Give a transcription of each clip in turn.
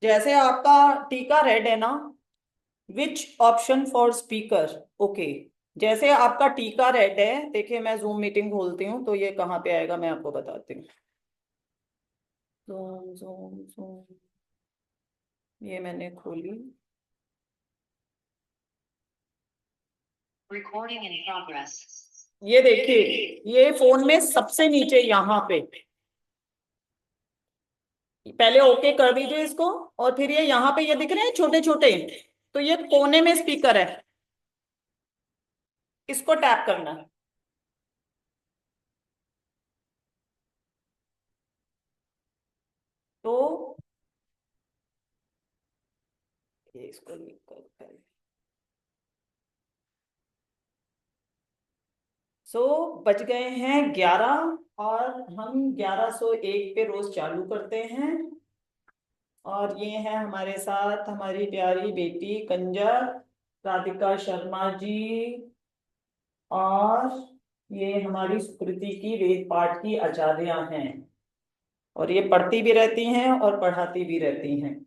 जैसे आपका टीका रेड है ना, which option for speaker. Okay, जैसे आपका टीका रेड है, देखिए मैं जूम मीटिंग खोलती हूँ तो ये कहाँ पे आएगा मैं आपको बताती हूँ। जूम जूम जूम, ये मैंने खोली। Recording in progress. ये देखिए, ये फोन में सबसे नीचे यहाँ पे, पहले ओके कर दीजिए इसको। और फिर ये यहाँ पे ये दिख रहे हैं छोटे छोटे, तो ये कोने में स्पीकर है, इसको टैप करना है। तो ये इसको कर, सो बज गए हैं 11, और हम 1101 पे रोज चालू करते हैं। और ये है हमारे साथ हमारी प्यारी बेटी कंजर राधिका शर्मा जी, और ये हमारी सुकृति की वेद पाठ की आचार्या हैं, और ये पढ़ती भी रहती हैं और पढ़ाती भी रहती हैं।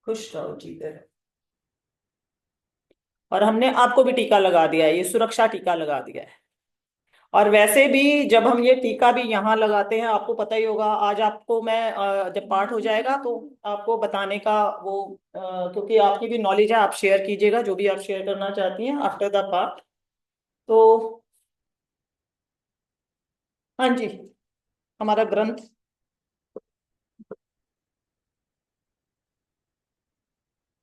खुश रहो जीते रहो। और हमने आपको भी टीका लगा दिया है, ये सुरक्षा टीका लगा दिया है। और वैसे भी जब हम ये टीका भी यहाँ लगाते हैं, आपको पता ही होगा, आज आपको मैं जब पाठ हो जाएगा तो आपको बताने का वो क्योंकि आपकी भी नॉलेज है, आप शेयर कीजिएगा जो भी आप शेयर करना चाहती हैं आफ्टर द पाठ। तो हाँ जी, हमारा ग्रंथ।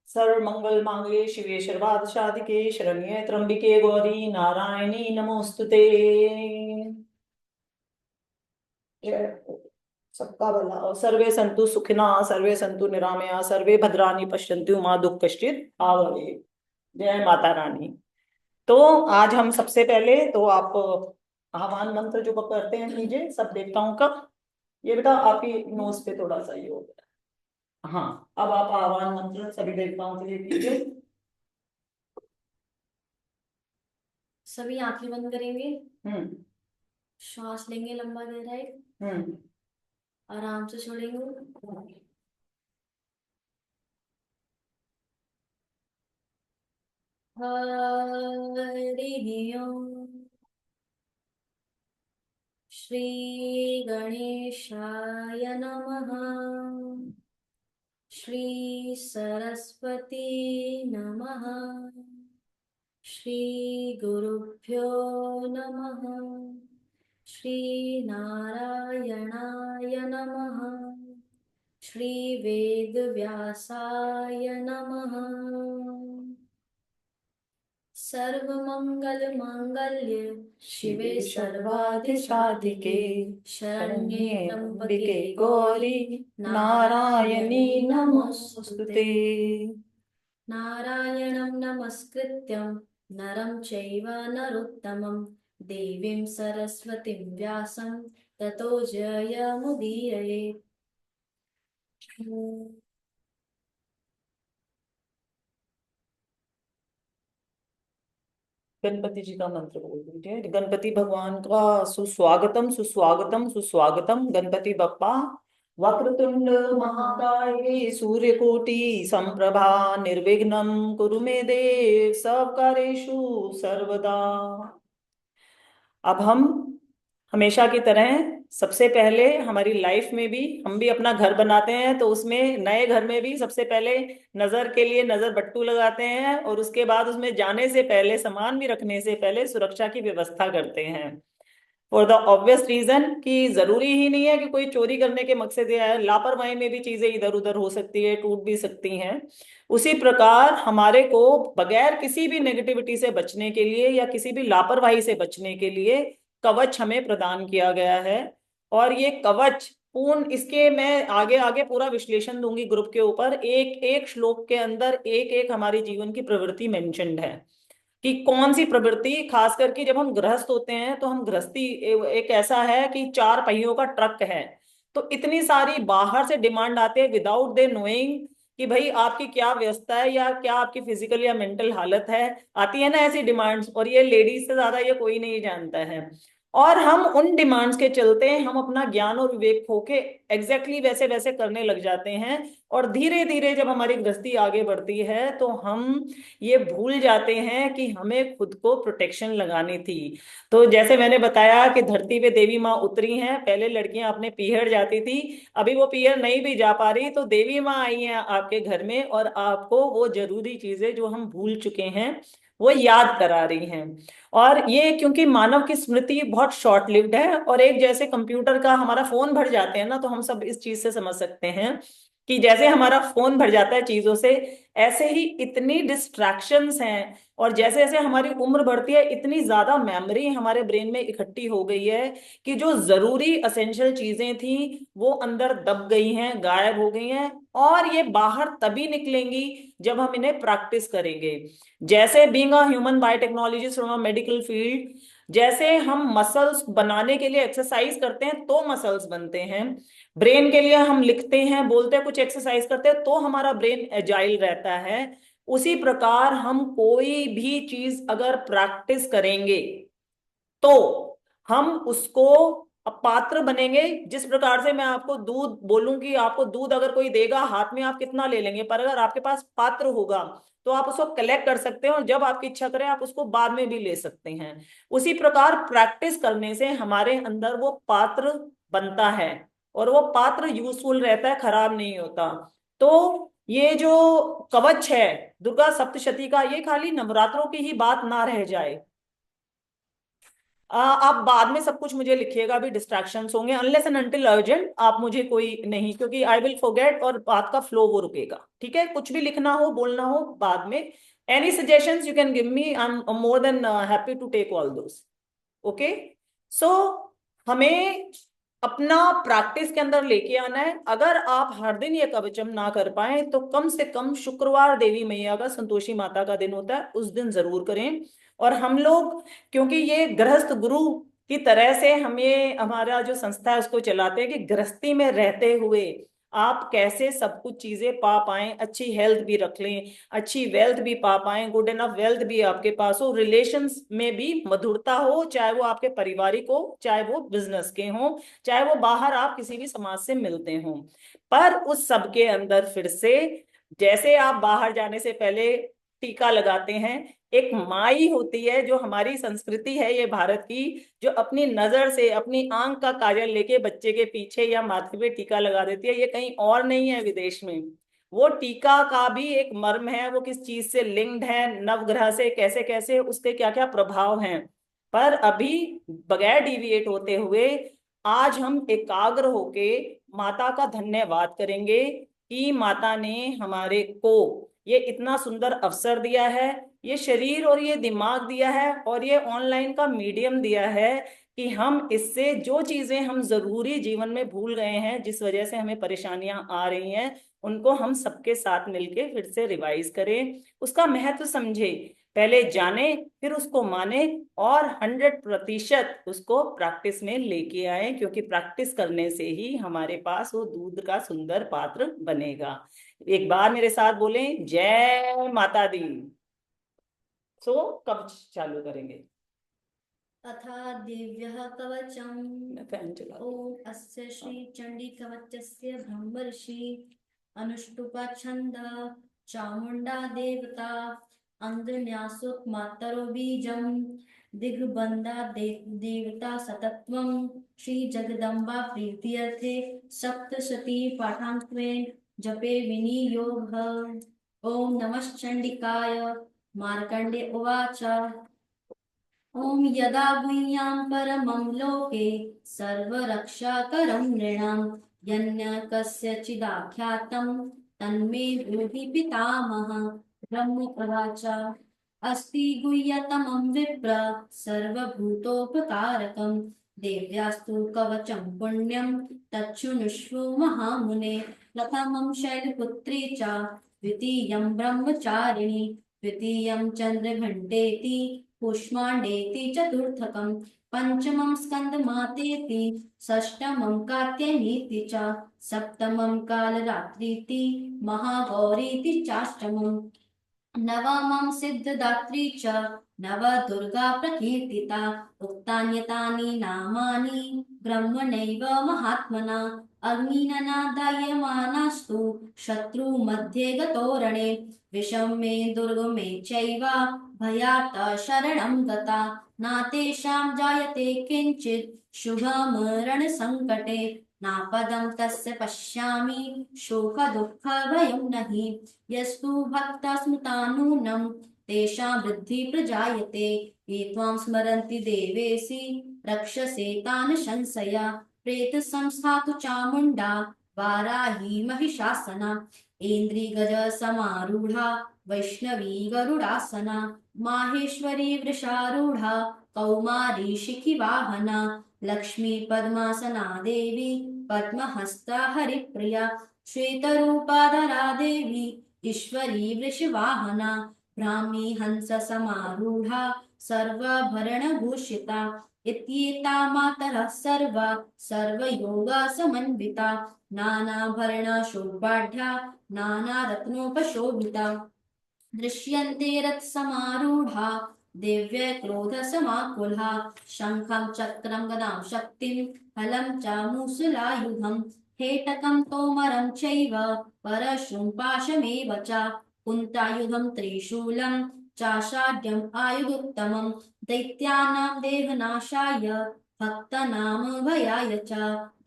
सर्व मंगल मांगल्ये शिवे सर्वार्थ साधिके शरण्ये त्र्यंबिके गौरी नारायणी नमोस्तुते। सबका भला और सर्वे संतु सुखिना सर्वे संतु निरामया सर्वे भद्राणि पश्यन्तु माँ दुख कश्चित् आवहे। जय माता रानी। तो आज हम सबसे पहले तो आप आह्वान मंत्र जो करते हैं कीजिए सब देवताओं का। ये बेटा आपकी नोज पे थोड़ा सा ये हो गया। हाँ, अब आप आह्वान मंत्र सभी देवताओं के लिए कीजिए। सभी आंखें बंद करेंगे। हम्म। श्वास लेंगे लंबा गहरा एक, हम्म। आराम से छोड़ेंगे। हरि ओम। श्री गणेशाय नमः। श्री सरस्वती नमः। श्री गुरुभ्यो नमः। श्री नारायणाय नमः। श्री वेदव्यासाय नमः। सर्वमंगल मांगल्ये शिवे सर्वाधिसाधिके शरण्ये त्र्यंबके गौरी नारायणी नमोस्तुते। नारायणं नमस्कृत्यं नरं चैव नरोत्तमं देवीं सरस्वतीं व्यासं ततो जयमुदीरयेत्। गणपति जी का मंत्र बोल दीजिए। गणपति भगवान का सुस्वागतम सुस्वागतम सुस्वागतम। गणपति बप्पा वक्रतुंड महाकाय सूर्यकोटि संप्रभा निर्विघ्नं कुरु मे देव सब कार्येषु सर्वदा। अब हम हमेशा की तरह सबसे पहले हमारी लाइफ में भी हम भी अपना घर बनाते हैं, तो उसमें नए घर में भी सबसे पहले नजर के लिए नजर बट्टू लगाते हैं, और उसके बाद उसमें जाने से पहले सामान भी रखने से पहले सुरक्षा की व्यवस्था करते हैं। फॉर द ऑब्वियस रीजन कि जरूरी ही नहीं है कि कोई चोरी करने के मकसद से आए, लापरवाही में भी चीजें इधर उधर हो सकती है, टूट भी सकती हैं। उसी प्रकार हमारे को बगैर किसी भी नेगेटिविटी से बचने के लिए या किसी भी लापरवाही से बचने के लिए कवच हमें प्रदान किया गया है। और ये कवच पूर्ण, इसके मैं आगे आगे पूरा विश्लेषण दूंगी ग्रुप के ऊपर। एक एक श्लोक के अंदर एक एक हमारी जीवन की प्रवृत्ति मेंशन्ड है कि कौन सी प्रवृत्ति, खास करके जब हम गृहस्थ होते हैं तो हम गृहस्थी एक ऐसा है कि चार पहियों का ट्रक है, तो इतनी सारी बाहर से डिमांड आते हैं विदाउट दे नोइंग कि भाई आपकी क्या व्यवस्था है या क्या आपकी फिजिकल या मेंटल हालत है। आती है ना ऐसी डिमांड्स, और ये लेडीज से ज्यादा ये कोई नहीं जानता है। और हम उन डिमांड्स के चलते हम अपना ज्ञान और विवेक खो के एग्जैक्टली वैसे वैसे करने लग जाते हैं। और धीरे धीरे जब हमारी गृहस्थी आगे बढ़ती है तो हम ये भूल जाते हैं कि हमें खुद को प्रोटेक्शन लगानी थी। तो जैसे मैंने बताया कि धरती पे देवी माँ उतरी हैं, पहले लड़कियां अपने पीहर जाती थी, अभी वो पीहर नहीं भी जा पा रही तो देवी माँ आई हैं आपके घर में, और आपको वो जरूरी चीजें जो हम भूल चुके हैं वो याद करा रही हैं। और ये क्योंकि मानव की स्मृति बहुत शॉर्ट लिव्ड है, और एक जैसे कंप्यूटर का हमारा फोन भर जाते हैं ना, तो हम सब इस चीज से समझ सकते हैं कि जैसे हमारा फोन भर जाता है चीजों से, ऐसे ही इतनी डिस्ट्रैक्शंस हैं। और जैसे जैसे हमारी उम्र बढ़ती है इतनी ज्यादा मेमोरी हमारे ब्रेन में इकट्ठी हो गई है कि जो जरूरी असेंशियल चीजें थी वो अंदर दब गई हैं, गायब हो गई हैं। और ये बाहर तभी निकलेंगी जब हम इन्हें प्रैक्टिस करेंगे। जैसे being a human biotechnologist from a medical field, जैसे हम मसल्स बनाने के लिए एक्सरसाइज करते हैं तो मसल्स बनते हैं, ब्रेन के लिए हम लिखते हैं बोलते हैं कुछ एक्सरसाइज करते हैं तो हमारा ब्रेन एजाइल रहता है। उसी प्रकार हम कोई भी चीज अगर प्रैक्टिस करेंगे तो हम उसको पात्र बनेंगे। जिस प्रकार से मैं आपको दूध बोलूं कि आपको दूध अगर कोई देगा हाथ में आप कितना ले लेंगे, पर अगर आपके पास पात्र होगा तो आप उसको कलेक्ट कर सकते हैं, और जब आपकी इच्छा करे आप उसको बाद में भी ले सकते हैं। उसी प्रकार प्रैक्टिस करने से हमारे अंदर वो पात्र बनता है, और वो पात्र यूजफुल रहता है, खराब नहीं होता। तो ये जो कवच है दुर्गा सप्तशती का, ये खाली नवरात्रों की ही बात ना रह जाए। आप बाद में सब कुछ मुझे लिखिएगा, अभी डिस्ट्रैक्शंस होंगे, अनलेस एंड अनटिल अर्जेंट आप मुझे कोई नहीं, क्योंकि आई विल फॉरगेट और बात का फ्लो वो रुकेगा। ठीक है, कुछ भी लिखना हो बोलना हो बाद में, any suggestions you can give me, I am more than happy to take all those. Okay. So हमें अपना प्रैक्टिस के अंदर लेके आना है। अगर आप हर दिन ये कवचम ना कर पाए तो कम से कम शुक्रवार देवी मैया का, संतोषी माता का दिन होता है, उस दिन जरूर करें। और हम लोग, क्योंकि ये गृहस्थ गुरु की तरह से हम ये हमारा जो संस्था है उसको चलाते हैं कि गृहस्थी में रहते हुए आप कैसे सब कुछ चीजें पा पाएं, अच्छी हेल्थ भी रख लें, अच्छी वेल्थ भी पा पाएं, गुड इनफ वेल्थ भी आपके पास हो, रिलेशंस में भी मधुरता हो, चाहे वो आपके पारिवारिक हो, चाहे वो बिजनेस के हो, चाहे वो बाहर आप किसी भी समाज से मिलते हो। पर उस सब के अंदर फिर से, जैसे आप बाहर जाने से पहले टीका लगाते हैं, एक माई होती है जो हमारी संस्कृति है ये भारत की, जो अपनी नजर से अपनी आंख का काजल लेके बच्चे के पीछे या माथे पे टीका लगा देती है। ये कहीं और नहीं है विदेश में। वो टीका का भी एक मर्म है, वो किस चीज से लिंक्ड है, नवग्रह से कैसे कैसे, उसके क्या क्या प्रभाव हैं। पर अभी बगैर डिविएट होते हुए आज हम एकाग्र होके माता का धन्यवाद करेंगे कि माता ने हमारे को ये इतना सुंदर अवसर दिया है, ये शरीर और ये दिमाग दिया है, और ये ऑनलाइन का मीडियम दिया है कि हम इससे जो चीजें हम जरूरी जीवन में भूल गए हैं, जिस वजह से हमें परेशानियां आ रही हैं, उनको हम सबके साथ मिलके फिर से रिवाइज करें, उसका महत्व समझे, पहले जाने फिर उसको माने, और 100% उसको प्रैक्टिस में लेके आए, क्योंकि प्रैक्टिस करने से ही हमारे पास वो दूध का सुंदर पात्र बनेगा। एक बार मेरे साथ बोले, जय माता दी। सो कब चालू करेंगे? अथा दिव्यः कवचम्। मैं फैन चला दूं। ॐ अस्य श्रीचण्डीकवचस्य ब्रह्मर्षि अनुष्टुपा छन्दः चामुण्डा देवता अङ्गन्यासुत मातरो बीजं दिग्बन्धा देवता सतत्वं श्रीजगदम्बा प्रीत्यर्थे सप्तशती पाठान्त्वेन जपे विनियोगः। ॐ नमश्चण्डिकाय। मार्कण्डे उवाच। ॐ यदा गुह्यां परमं लोके सर्वरक्षाकरं नृणां यन्न कस्यचिदाख्यातं तन्मे ब्रूहि पितामह। ब्रह्मोवाच। अस्ति गुह्यतमं विप्र सर्वभूतोपकारकं देव्यास्तु कवचं पुण्यं तच्छृणुष्व महामुने। प्रथमं शैलपुत्री च द्वितीयं ब्रह्मचारिणी तृतीयं चन्द्रघण्टेति कूष्माण्डेति चतुर्थकं पंचमं स्कंदमातेति षष्ठमं कात्यायनीति च सप्तमं कालरात्रीति महागौरीति चाष्टमम् नवमं सिद्धदात्री च नवदुर्गा प्रकीर्तिता उक्तान्यतानि नामानि ब्रह्मणैव महात्मना अग्निना दह्यमानास्तु शत्रुमध्ये गतोरणे विषमे दुर्गमे चैव भयात् शरणं गता नातेषां जायते किञ्चित् शुभमरणसङ्कटे नापदं तस्य पश्यामि शोकदुःखभयं नहि यस्तु भक्ता स्मृतानूनं तेषां वृद्धि प्रजायते ये त्वां स्मरन्ति देवेशि रक्षसे तान् संशया प्रेतसंस्था तु चामुण्डा वाराही महिषासना ऐन्द्रिगज समारूढा वैष्णवी गरुडासना माहेश्वरी वृषारूढा कौमारी शिखिवाहना लक्ष्मी पद्मासना देवी पद्महस्ता हरिप्रिया श्वेतरूपाधरा देवी ईश्वरी वृषवाहना ब्राह्मी हंस समारूढ़ा सर्वाभरणभूषिता इत्येता मातरः सर्वा सर्वयोगा समन्विता नानाभरणा शोभाढ्या नानारत्नोपशोभिता दृश्यन्ते रथसमारूढा दिव्य क्रोध समाकुला शंखं चक्रं गदां शक्तिं हलं च मूसलायुधं हेटकं तोमरं चैव परशुं पाशमेव च कुन्तायुधं त्रिशूलं चाषाढ्यम् आयुधोत्तमं दैत्यानां देहनाशाय भक्तानां भयाय च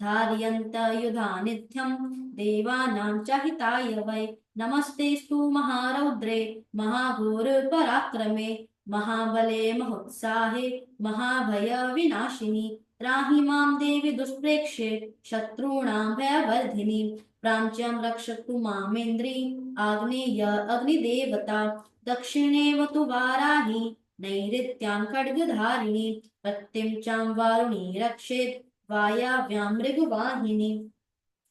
धारयन्त युधानिध्यं देवानां च हिताय वै नमस्तेस्तु महारौद्रे महाघोर पराक्रमे महाबले महोत्साहे महाभय विनाशिनी त्राहि मां देवी दुष्प्रेक्षे शत्रूणां भयवर्धिनी प्राच्यं रक्षतु मामेन्द्री आग्नेय अग्निदेवता दक्षिणेव तु वाराही नैऋत्यां खड्गधारिणी रक्तिं चां वारुणी रक्षेत् वायाव्यां मृगवाहिनी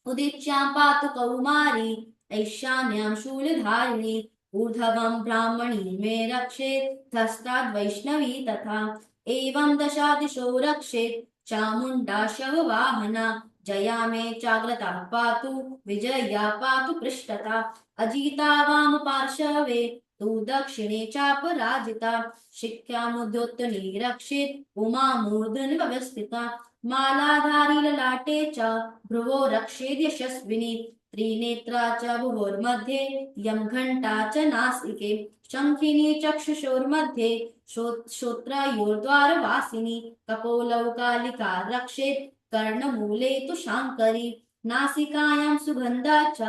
उदीच्यां पातु कौमारी ऐशान्यां शूलधारिणी ऊर्ध्वं ब्राह्मणी मे रक्षेत् हस्ताद् वैष्णवी तथा एवं दशादिशो रक्षेत् चामुण्डा शववाहना जया मे चाग्रता पातु विजया पातु पृष्ठता अजिता वाम पार्श्वे तु दक्षिणे चापराजिता शिख्यामुद्योतनी रक्षेत् उमा मूर्धनि व्यवस्थिता मालाधारी ललाटे च भ्रुवो रक्षेद् यशस्विनी त्रिनेत्रा च भुवोर्मध्ये यं घण्टा च नासिके शङ्खिनी चक्षुषोर्मध्ये श्रोत्रयोर्द्वारवासिनी कपोलौ कालिका रक्षेत् कर्णमूले तु शाङ्करी नासिकायां सुगन्धा च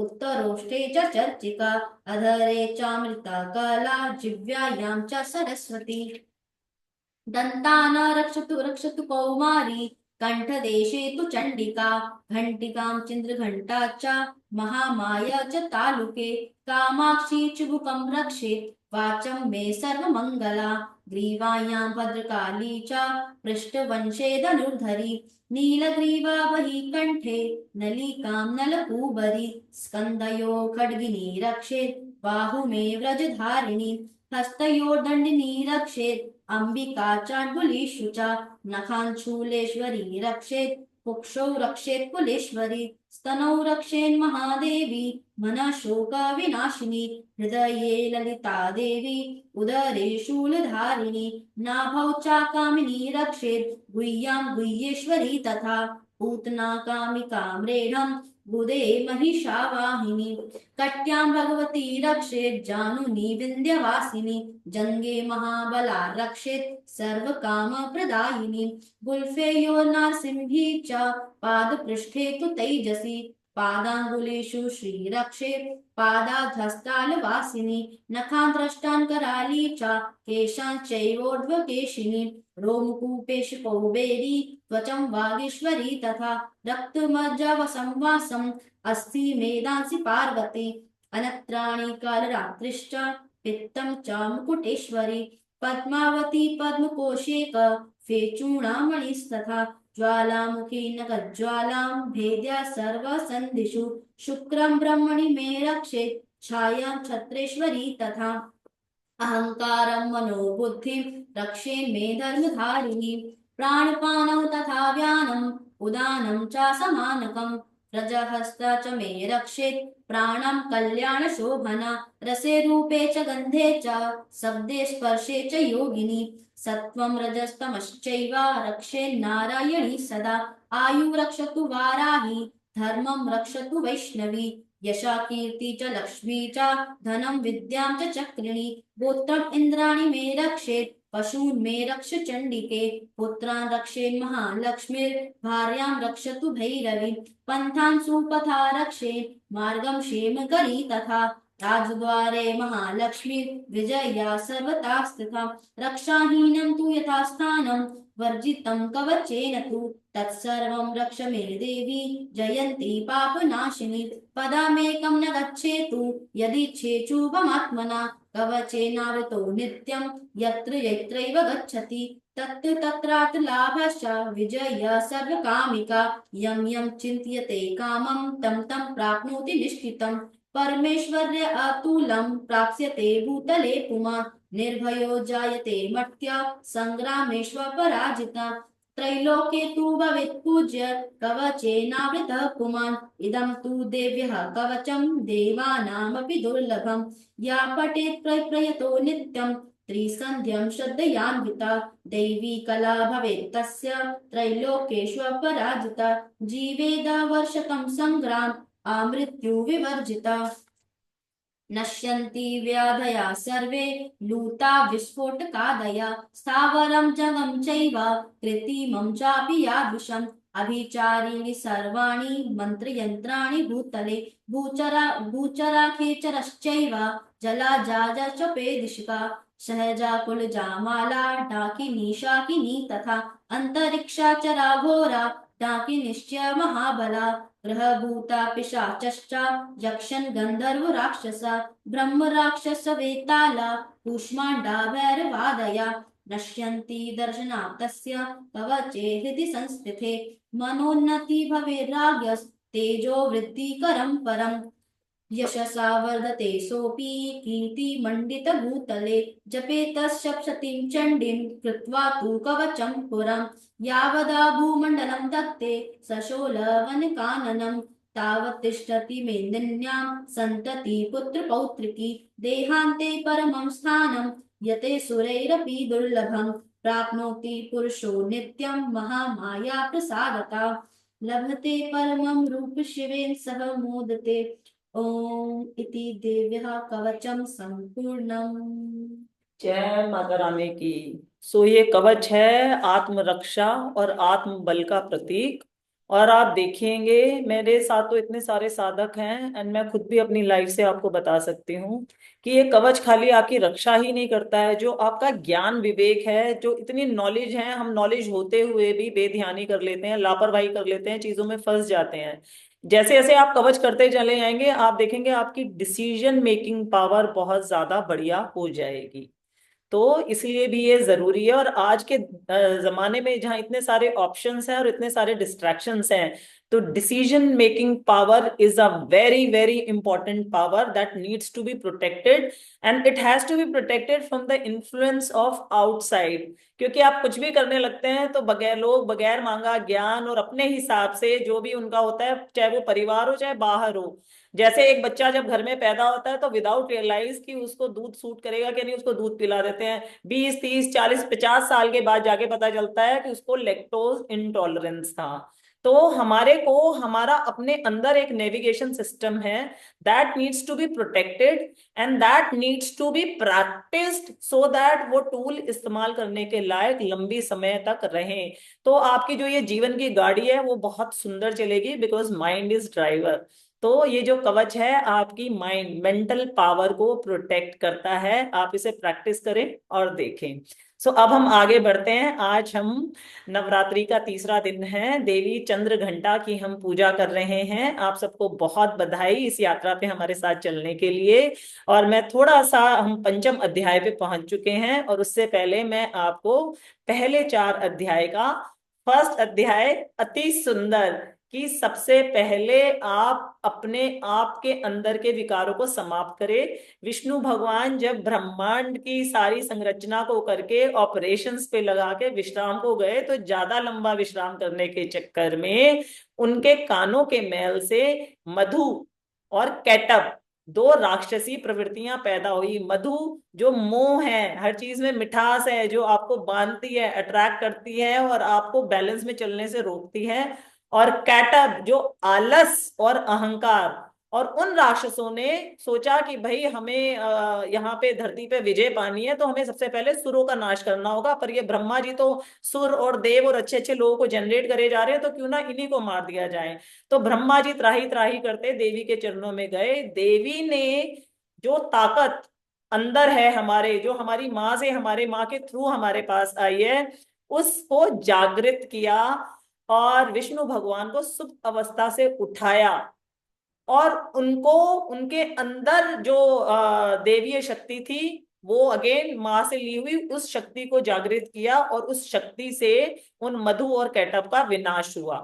उत्तरोष्ठे च चर्चिका अधरे चामृता कला जिह्वायां च सरस्वती दन्तान रक्षतु कौमारी कंठदेशे तु चण्डिका घण्टिकां चन्द्रघण्टा च महामाया च तालुके कामाक्षी चुबुकं रक्षेत् वाचं मे सर्वमङ्गला ग्रीवायां भद्रकाली च पृष्ठवंशे धनुर्धरी नीलग्रीवा वही कंठे नलिकां नलकूबरी स्कन्दयो खड्गिनी रक्षेत् बाहु मे व्रजधारिणी हस्तयोर्दण्डिनी रक्षेत् अंबिका चाण्डुलीषु च नखाञ्चूलेश्वरी रक्षेत् कुक्षौ रक्षेत् कुलेश्वरी स्तनौ रक्षेन् महादेवी मनः शोकविनाशिनी हृदये ललिता देवी उदरे शूलधारिणी नाभौ च कामिनी रक्षेत् गुह्यां गुह्येश्वरी तथा पूतना कामिका म्रेढं बुधे महिषावाहिनी कट्यां भगवती रक्षेत् जानुनी विन्ध्यवासिनी जङ्गे महाबला रक्षेत् सर्वकामप्रदायिनी गुल्फेयो नारसिंही च पादपृष्ठे तु तैजसी पादाङ्गुलीषु श्रीरक्षेत् पादाधस्तालवासिनी नखान् कराली च केशाञ्चैवोर्ध्वकेशिनी रोमकूपेषु कौबेरी त्वचं वागीश्वरी तथा रक्तमज्जवसंवासम् अस्ति मेदांसि पार्वती अनत्राणि कालरात्रिश्च पित्तं च मुकुटेश्वरी पद्मावती पद्मकोशेक फेचूणामणिस्तथा ज्वालामुखी नखज्वालां भेद्या सर्वसन्धिषु शुक्रं ब्रह्मणि मे रक्षेत् छायां छत्रेश्वरी तथा अहंकारं मनोबुद्धिं रक्षेन् मे धर्मधारिणी प्राणपानौ तथा व्यानम् उदानं च समानकम् रजहस्ता च मे रक्षेत् प्राणं कल्याणशोभना रसे रूपे च गन्धे च शब्दे स्पर्शे च योगिनी सत्त्वं रजस्तमश्चैव रक्षेन्नारायणी सदा आयु रक्षतु वाराही धर्मं रक्षतु वैष्णवी यशा कीर्ति च लक्ष्मी च धनं विद्यां च चक्रिणी गोत्रम् इन्द्राणि मे रक्षेत् पशून् मे रक्ष चण्डिके पुत्रान् रक्षेन् महालक्ष्मीर्भार्यां रक्षतु भैरवी पन्थान् सुपथा रक्षेन् मार्गं क्षेमकरी तथा राजद्वारे महालक्ष्मी विजया सर्वथा स्थिता रक्षाहीनं तु यथा स्थानं वर्जितं कवचेन तु तत्सर्वं रक्ष मे देवी जयन्ती पापनाशिनी पदमेकं न गच्छेतु यदीच्छेचुपमात्मना कवचेनावृतो नित्यं यत्र यत्रैव गच्छति तत्र तत्रात्र लाभश्च विजय सर्वकामिका यं यं चिन्तयते कामं तं तं प्राप्नोति निश्चितं परमेश्वर्य अतुलं प्राप्स्यते भूतले पुमान् निर्भयो जायते मर्त्य सङ्ग्रामेष्वपराजिता त्रैलोक्ये तु भवेत् पूज्य कवचेनावृतः पुमान् इदं तु देव्यः कवचं देवानामपि दुर्लभम् या पठेत् प्रयतो नित्यं त्रिसन्ध्यं श्रद्धयान्विता दैवी कला भवेत् तस्य त्रैलोक्येष्वपराजिता जीवेद वर्षकं सङ्ग्राम आमृत्यु विवर्जिता नश्यन्ति व्याधया सर्वे लूता विस्फोटकादया स्थावरं जगं चैव कृत्रिमं चापि यादृशम् अभिचारिणि सर्वाणि मन्त्रयन्त्राणि भूतले भूचराखेचरश्चैव जलाजाजचपेदिशिका सहजा कुलजामाला डाकिनी शाकिनी तथा अन्तरिक्षाचरा घोरा डाकिनिश्च महाबला ग्रहभूता पिशाचश्च यक्षन् गन्धर्व राक्षसा ब्रह्म राक्षस वेताला कूष्माण्डा भैरवादया नश्यन्ति दर्शनात् तस्य कवचे हृदि संस्थिते मनोन्नति भवेद्राज्यस्तेजो वृद्धिकरं परम् यशसा वर्धते सोऽपि कीर्तिमण्डितभूतले जपेतश्शप्सतीं चण्डीं कृत्वा तु कवचं पुरम् यावदा भूमण्डलं धत्ते सशोलवनकाननं तावत् तिष्ठति मेदिन्यां सन्तति पुत्रपौत्रिकी देहान्ते परमं स्थानं यते सुरैरपि दुर्लभं प्राप्नोति पुरुषो नित्यं महामाया प्रसादता लभते परमं रूप शिवेन सह मोदते ओम इति देव्यः कवचं संपूर्णम्। जय माता रानी की। सो ये कवच है आत्मरक्षा और आत्म बल का प्रतीक। और आप देखेंगे मेरे साथ तो इतने सारे साधक हैं एंड मैं खुद भी अपनी लाइफ से आपको बता सकती हूँ कि ये कवच खाली आपकी रक्षा ही नहीं करता है, जो आपका ज्ञान विवेक है, जो इतनी नॉलेज है, हम नॉलेज होते हुए भी बेध्यानी कर लेते हैं, लापरवाही कर लेते हैं, चीजों में फंस जाते हैं। जैसे जैसे आप कवच करते चले जाएंगे आप देखेंगे आपकी डिसीजन मेकिंग पावर बहुत ज्यादा बढ़िया हो जाएगी। तो इसलिए भी ये जरूरी है। और आज के जमाने में जहाँ इतने सारे ऑप्शंस हैं और इतने सारे डिस्ट्रैक्शंस हैं, तो decision making power is a very very important power that needs to be protected and it has to be protected from the influence of outside. क्योंकि आप कुछ भी करने लगते हैं तो बगैर लोग बगैर मांगा ज्ञान और अपने हिसाब से जो भी उनका होता है, चाहे वो परिवार हो चाहे बाहर हो। जैसे एक बच्चा जब घर में पैदा होता है तो विदाउट रियलाइज कि उसको दूध सूट करेगा कि नहीं, उसको दूध पिला देते हैं। 20 30 40 50 साल के बाद जाके पता चलता है कि उसको लैक्टोज इंटॉलरेंस था। तो हमारे को हमारा अपने अंदर एक नेविगेशन सिस्टम है that needs to be protected and that needs to be practised so that वो टूल इस्तेमाल करने के लायक लंबी समय तक रहे। तो आपकी जो ये जीवन की गाड़ी है वो बहुत सुंदर चलेगी, बिकॉज माइंड इज ड्राइवर। तो ये जो कवच है आपकी माइंड मेंटल पावर को प्रोटेक्ट करता है। आप इसे प्रैक्टिस करें और देखें। अब हम आगे बढ़ते हैं। आज हम नवरात्रि का तीसरा दिन है, देवी चंद्र घंटा की हम पूजा कर रहे हैं। आप सबको बहुत बधाई इस यात्रा पे हमारे साथ चलने के लिए। और मैं थोड़ा सा, हम पंचम अध्याय पे पहुंच चुके हैं और उससे पहले मैं आपको पहले 4 अध्याय का, फर्स्ट अध्याय अति सुंदर कि सबसे पहले आप अपने आप के अंदर के विकारों को समाप्त करें। विष्णु भगवान जब ब्रह्मांड की सारी संरचना को करके ऑपरेशंस पे लगा के विश्राम को गए, तो ज्यादा लंबा विश्राम करने के चक्कर में उनके कानों के मैल से मधु और कैटब, दो राक्षसी प्रवृत्तियां पैदा हुई। मधु जो मोह है, हर चीज में मिठास है, जो आपको बांधती है, अट्रैक्ट करती है और आपको बैलेंस में चलने से रोकती है। और कैटब जो आलस और अहंकार। और उन राक्षसों ने सोचा कि भाई हमें यहाँ पे धरती पे विजय पानी है, तो हमें सबसे पहले सुरों का नाश करना होगा। पर ये ब्रह्मा जी तो सुर और देव और अच्छे अच्छे लोगों को जनरेट करे जा रहे हैं, तो क्यों ना इन्हीं को मार दिया जाए। तो ब्रह्मा जी त्राही त्राही करते देवी के चरणों में गए। देवी ने जो ताकत अंदर है हमारे, जो हमारी माँ से, हमारे माँ के थ्रू हमारे पास आई है, उसको जागृत किया और विष्णु भगवान को सुप्त अवस्था से उठाया। और उनको, उनके अंदर जो देवीय शक्ति थी, वो अगेन माँ से ली हुई उस शक्ति को जागृत किया और उस शक्ति से उन मधु और कैटब का विनाश हुआ।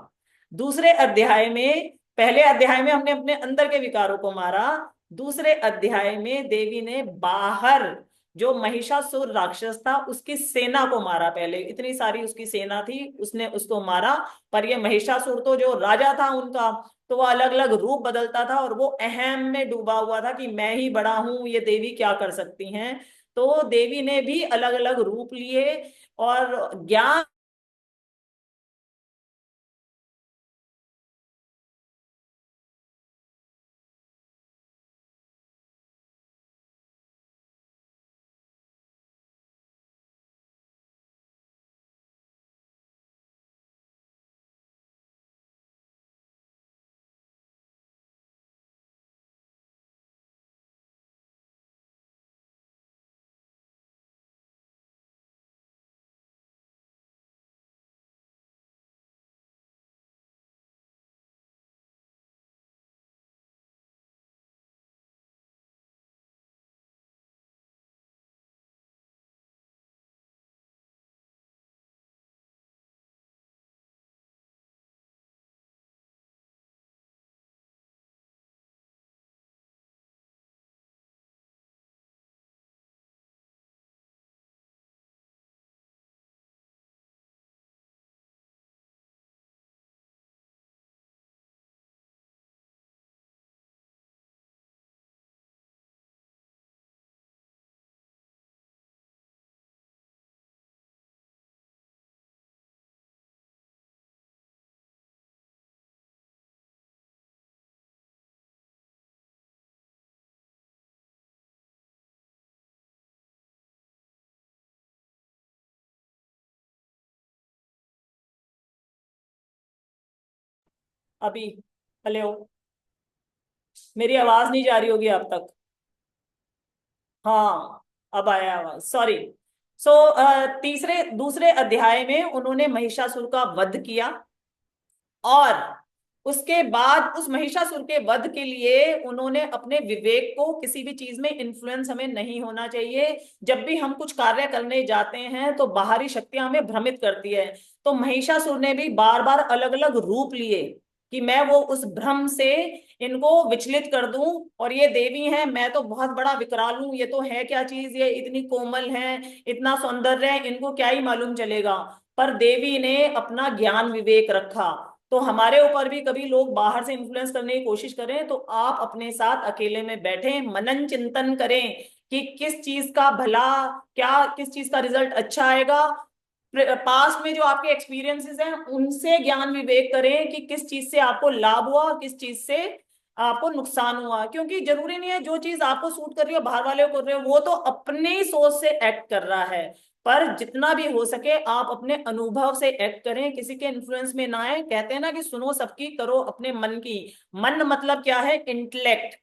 दूसरे अध्याय में, पहले अध्याय में हमने अपने अंदर के विकारों को मारा। दूसरे अध्याय में देवी ने बाहर जो महिषासुर राक्षस था उसकी सेना को मारा। पहले इतनी सारी उसकी सेना थी, उसने उसको मारा। पर ये महिषासुर तो जो राजा था उनका, तो वो अलग अलग रूप बदलता था और वो अहम में डूबा हुआ था कि मैं ही बड़ा हूं, ये देवी क्या कर सकती हैं। तो देवी ने भी अलग अलग रूप लिए और ज्ञान। अभी, हेलो, मेरी आवाज नहीं जा रही होगी आप तक? हाँ, अब आया आवाज, सॉरी। सो तीसरे दूसरे अध्याय में उन्होंने महिषासुर का वध किया। और उसके बाद उस महिषासुर के वध के लिए उन्होंने अपने विवेक को, किसी भी चीज में इन्फ्लुएंस हमें नहीं होना चाहिए। जब भी हम कुछ कार्य करने जाते हैं तो बाहरी शक्तियां हमें भ्रमित करती है। तो महिषासुर ने भी बार बार अलग अलग रूप लिए कि मैं वो उस भ्रम से इनको विचलित कर दूं। और ये देवी है, मैं तो बहुत बड़ा विकराल हूं, ये तो है क्या चीज, ये इतनी कोमल है, इतना सौंदर्य है, इनको क्या ही मालूम चलेगा। पर देवी ने अपना ज्ञान विवेक रखा। तो हमारे ऊपर भी कभी लोग बाहर से इन्फ्लुएंस करने की कोशिश करें, तो आप अपने साथ अकेले में बैठें, मनन चिंतन करें कि किस चीज का भला, क्या किस चीज का रिजल्ट अच्छा आएगा। पास्ट में जो आपके एक्सपीरियंसेस हैं उनसे ज्ञान विवेक करें कि किस चीज से आपको लाभ हुआ और किस चीज से आपको नुकसान हुआ। क्योंकि जरूरी नहीं है जो चीज आपको सूट कर रही हो बाहर वाले को कर रहे हो, वो तो अपनी ही सोच से एक्ट कर रहा है। पर जितना भी हो सके आप अपने अनुभव से एक्ट करें, किसी के इन्फ्लुएंस में ना आए। कहते हैं ना कि सुनो सबकी, करो अपने मन की। मन मतलब क्या है? इंटेलेक्ट।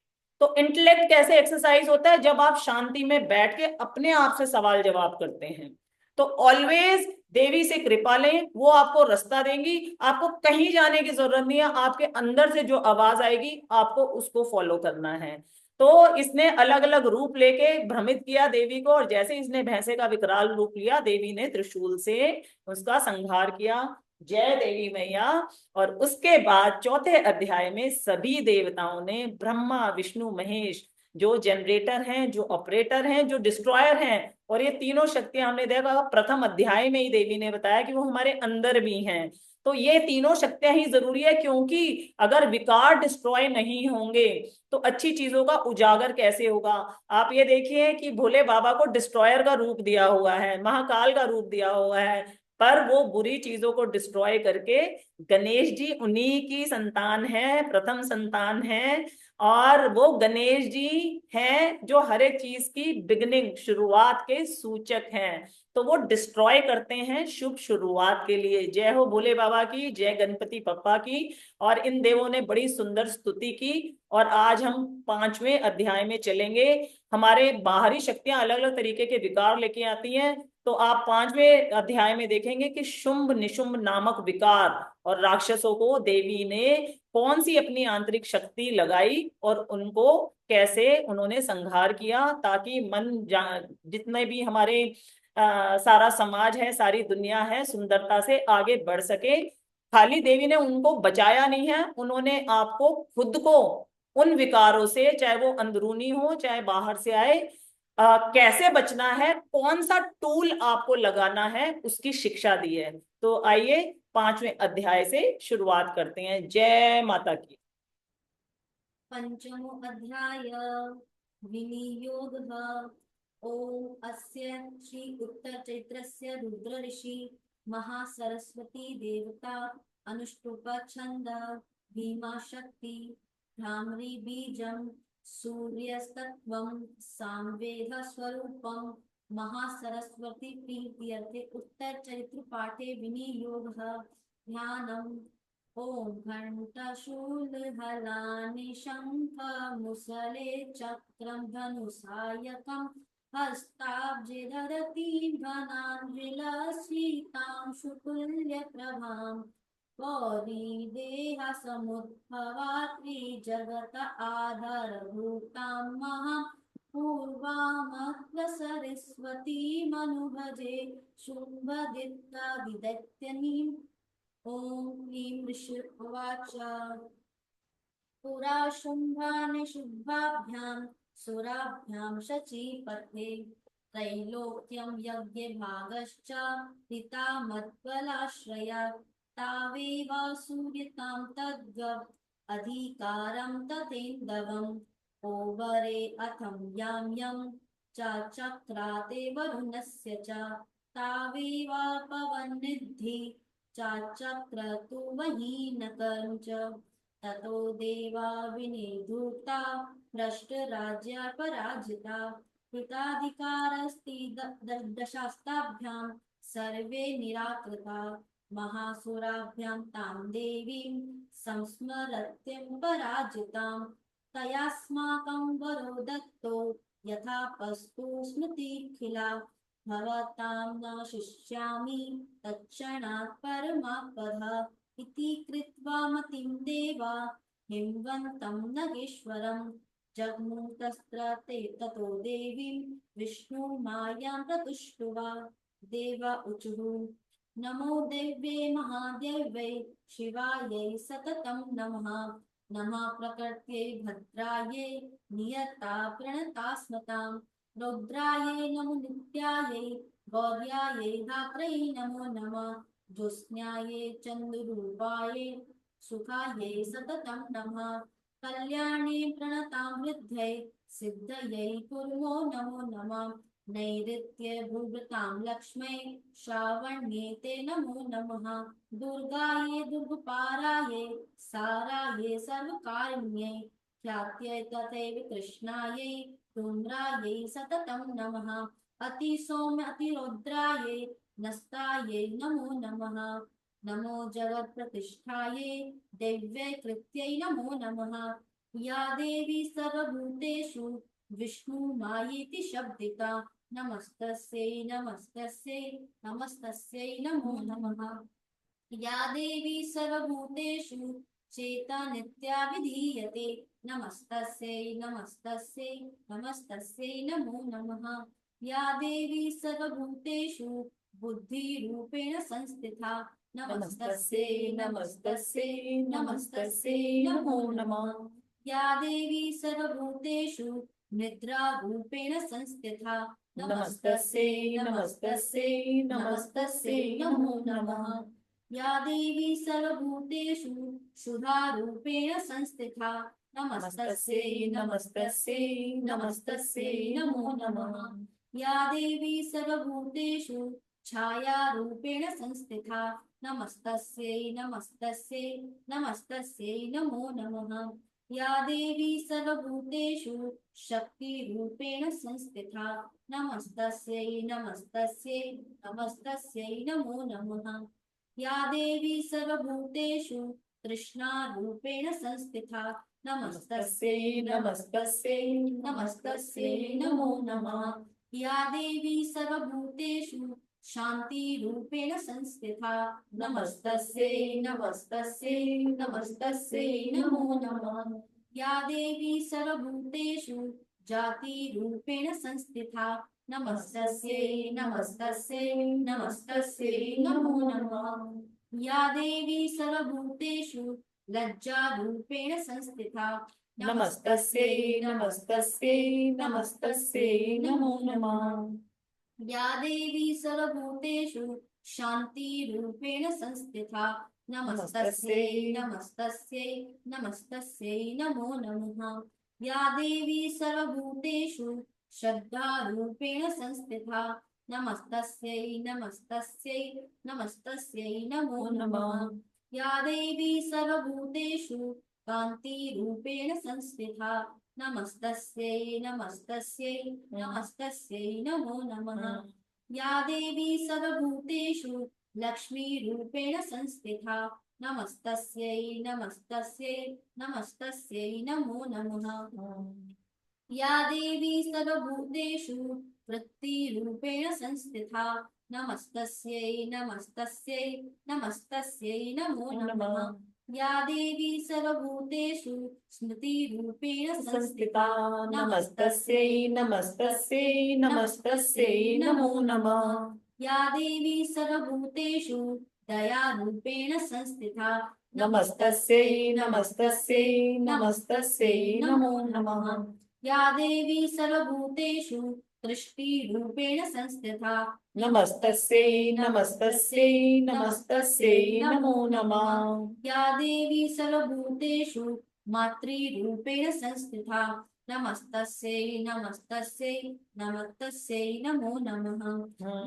तो इंटेलेक्ट कैसे एक्सरसाइज होता है? जब आप शांति में बैठ के अपने आप से सवाल जवाब करते हैं। तो ऑलवेज देवी से कृपा लें, वो आपको रास्ता देंगी। आपको कहीं जाने की जरूरत नहीं है, आपके अंदर से जो आवाज आएगी आपको उसको फॉलो करना है। तो इसने अलग अलग रूप लेके भ्रमित किया देवी को, और जैसे इसने भैंसे का विकराल रूप लिया, देवी ने त्रिशूल से उसका संहार किया। जय देवी मैया। और उसके बाद चौथे अध्याय में सभी देवताओं ने, ब्रह्मा विष्णु महेश, जो जनरेटर हैं, जो ऑपरेटर हैं, जो डिस्ट्रॉयर हैं, और ये तीनों शक्तियां हमने देखा प्रथम अध्याय में ही देवी ने बताया कि वो हमारे अंदर भी हैं। तो ये तीनों शक्तियां ही जरूरी है, क्योंकि अगर विकार डिस्ट्रॉय नहीं होंगे तो अच्छी चीजों का उजागर कैसे होगा। आप ये देखिए कि भोले बाबा को डिस्ट्रॉयर का रूप दिया हुआ है, महाकाल का रूप दिया हुआ है, पर वो बुरी चीजों को डिस्ट्रॉय करके, गणेश जी उन्हीं की संतान है, प्रथम संतान है। और वो गणेश जी हैं जो हर एक चीज की बिगनिंग, शुरुआत के सूचक हैं। तो वो डिस्ट्रॉय करते हैं शुभ शुरुआत के लिए। जय हो भोले बाबा की, जय गणपति पप्पा की। और इन देवों ने बड़ी सुंदर स्तुति की। और आज हम पांचवें अध्याय में चलेंगे। हमारे बाहरी शक्तियां अलग अलग तरीके के विकार लेके आती हैं। तो आप पांचवें अध्याय में देखेंगे कि शुंभ निशुंभ नामक विकार और राक्षसों को देवी ने कौन सी अपनी आंतरिक शक्ति लगाई और उनको कैसे उन्होंने संहार किया, ताकि जितने भी हमारे सारा समाज है, सारी दुनिया है, सुंदरता से आगे बढ़ सके। खाली देवी ने उनको बचाया नहीं है, उन्होंने आपको खुद को उन विकारों से, चाहे वो अंदरूनी हो चाहे बाहर से आए, कैसे बचना है, कौन सा टूल आपको लगाना है, उसकी शिक्षा दी है। तो आइए पांचवें अध्याय से शुरुआत करते हैं। जय माता की। पंचमो अध्याय विनियोगः। ओम अस्य श्री उत्तर चैत्रस्य रुद्र ऋषि महासरस्वती देवता अनुष्टुप छंद भीमा शक्ति भ्रामरी बीजम सूर्यस्तत्वं सामवेद स्वरूपम महासरस्वती प्रीत्यर्थे उत्तर चरित्र पाठे विनियोगः। ध्यानम्। ओम घंटाशूलहलानि शंखमुसले चक्रं धनुषायकं हस्ताब्जे दधतीं घनाञ्जलिलसीतां शुक्ल्यप्रभां गौरीदेहा समुद्भवा त्रिजगत आधारभूतां महा पूर्वामत्र सरस्वतीमनुभजे शुम्भदित्ता विदैत्यनीम्। ओम क्लीं ऋषिर्वाच पुरा शुम्भानि शुभाभ्यां सुराभ्यां शचीपथे त्रैलोक्यं यज्ञभागश्च पिता मद्बलाश्रया तावेव सूर्यतां तद्गव अधिकारं तथेन्दवम् ओवरे अथं यां यं च चक्राते वरुणस्य च तावेव पवननिधि चाचक्रतु महीनकं च ततो देवा विनिधूता भ्रष्टराज्या पराजिता हिताधिकारस्ति दशास्ताभ्यां सर्वे निराकृता महासुराभ्यां तां देवीं संस्मरत्यं पराजितां तयास्माकं वरो दत्तो यथा पस्तु स्मृतिखिला भवतां न शिष्यामि तत्क्षणात् परमापदः इति कृत्वा मतिं देवा हिंवन्तं नगेश्वरं जग्मुतस्त्र ते ततो देवीं विष्णुमायां प्रतुष्टुवा देवा ऊचुः नमो देव्ये महादेव्यै शिवायै सततं नमः नमः प्रकृत्यै भद्रायै नियता प्रणता स्मतां रौद्रायै नमो नित्यायै गौर्यायै धात्र्यै नमो नमः ज्योत्स्नायै चन्द्ररूपायै सुखायै सततं नमः कल्याणे प्रणतां वृद्ध्यै सिद्धयै कुर्मो नमो नमः नैऋत्ये भूभृतां लक्ष्मै श्रावण्ये ते नमो नमः दुर्गायै दुर्गपारायै सारायै सर्वकारिण्यै ख्यात्यै तथैव कृष्णायै धूम्रायै सततं नमः अतिसौम्य अतिरौद्रायै नस्तायै नमो नमः नमो जगत्प्रतिष्ठायै दैव्यै कृत्यै नमो नमः या देवी सर्वभूतेषु विष्णुमायेति शब्दिता नमस्तस्यै नमस्तस्यै नमस्तस्यै नमो नमः या देवी सर्वभूतेषु चेतनित्या विधीयते नमस्तस्यै नमस्तस्यै नमस्तस्यै नमो नमः या देवी सर्वभूतेषु बुद्धिरूपेण संस्थिता नमस्तस्यै नमस्तस्यै नमस्तस्यै नमो नमः। या देवी सर्वभूतेषु निद्रारूपेण संस्थिता नमस्तस्यै नमस्तस्यै नमस्तस्यै नमो नमः। या देवी सर्वभूतेषु शुभारूपेण संस्थिता नमस्तस्यै नमस्तस्यै नमस्तस्यै नमो नमः। या देवी सर्वभूतेषु छायारूपेण संस्थिता नमस्तस्यै नमस्तस्यै नमस्तस्यै नमो नमः। या देवी सर्वभूतेषु शक्तिरूपेण संस्थिता नमस्तस्यै नमस्तस्यै नमस्तस्यै नमो नमः। या देवी सर्वभूतेषु तृष्णारूपेण संस्थिता नमस्तस्यै नमस्तस्यै नमस्तस्यै नमो नमः। या देवी सर्वभूतेषु शान्तिरूपेण संस्थिता नमस्तस्यै नमस्तस्यै नमस्तस्यै नमो नमः। या देवी सर्वभूतेषु जातिरूपेण संस्थिता नमस्तस्यै नमस्तस्यै नमस्तस्यै नमो नमः। या देवी सर्वभूतेषु लज्जारूपेण संस्थिता नमस्तस्यै नमस्तस्यै नमस्तस्यै नमो नमः। या देवी सर्वभूतेषु शान्तिरूपेण संस्थिता नमस्तस्यै नमस्तस्यै नमस्तस्यै नमो नमः। या देवी सर्वभूतेषु श्रद्धारूपेण संस्थिता नमस्तस्यै नमस्तस्यै नमस्तस्यै नमो नमः। या देवी सर्वभूतेषु कान्तिरूपेण संस्थिता नमस्तस्यै नमस्तस्यै नमस्तस्यै नमो नमः। या देवी सर्वभूतेषु लक्ष्मीरूपेण संस्थिता नमस्तस्यै नमस्तस्यै नमस्तस्यै नमो नमः। या देवी सर्वभूतेषु वृत्तिरूपेण संस्थिता नमस्तस्यै नमस्तस्यै नमस्तस्यै नमो नमः। या देवी सर्वभूतेषु स्मृतिरूपेण संस्थिता नमस्तस्यै नमस्तस्यै नमस्तस्यै नमो नमः। या देवी सर्वभूतेषु दयारूपेण संस्थिता नमस्तस्यै नमस्तस्यै नमस्तस्यै नमो नमः। या देवी सर्वभूतेषु दृष्टिरूपेण संस्थिता नमस्तस्यै नमस्तस्यै नमस्तस्यै नमो नमः। या देवी सर्वभूतेषु मातृरूपेण संस्थिता नमस्तस्यै नमस्तस्यै नमस्तस्यै नमो नमः।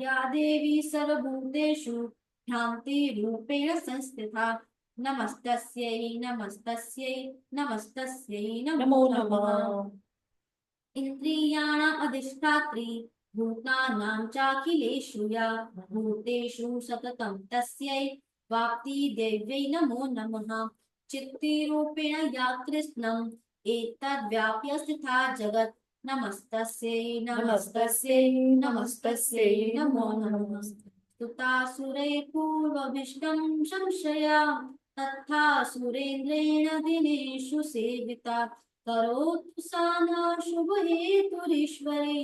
या देवी सर्वभूतेषु भ्रान्तिरूपेण संस्थिता नमस्तस्यै नमस्तस्यै नमस्तस्यै नमो नमः। इन्द्रियाणाम् अधिष्ठात्री भूतानां चाखिलेषु या भूतेषु सततं तस्यै वाक्तिदेव्यै नमो नमः। चित्तिरूपेण या कृष्णम् एतद्व्याप्य स्थिता जगत् नमस्तस्यै नमस्तस्यै नमस्तस्यै नमो नमः। स्तुतासुरै पूर्वभीष्टं संशया तथा सुरेन्द्रेण दिनेषु सेविता करोतु सा नः शुभहेतुरीश्वरे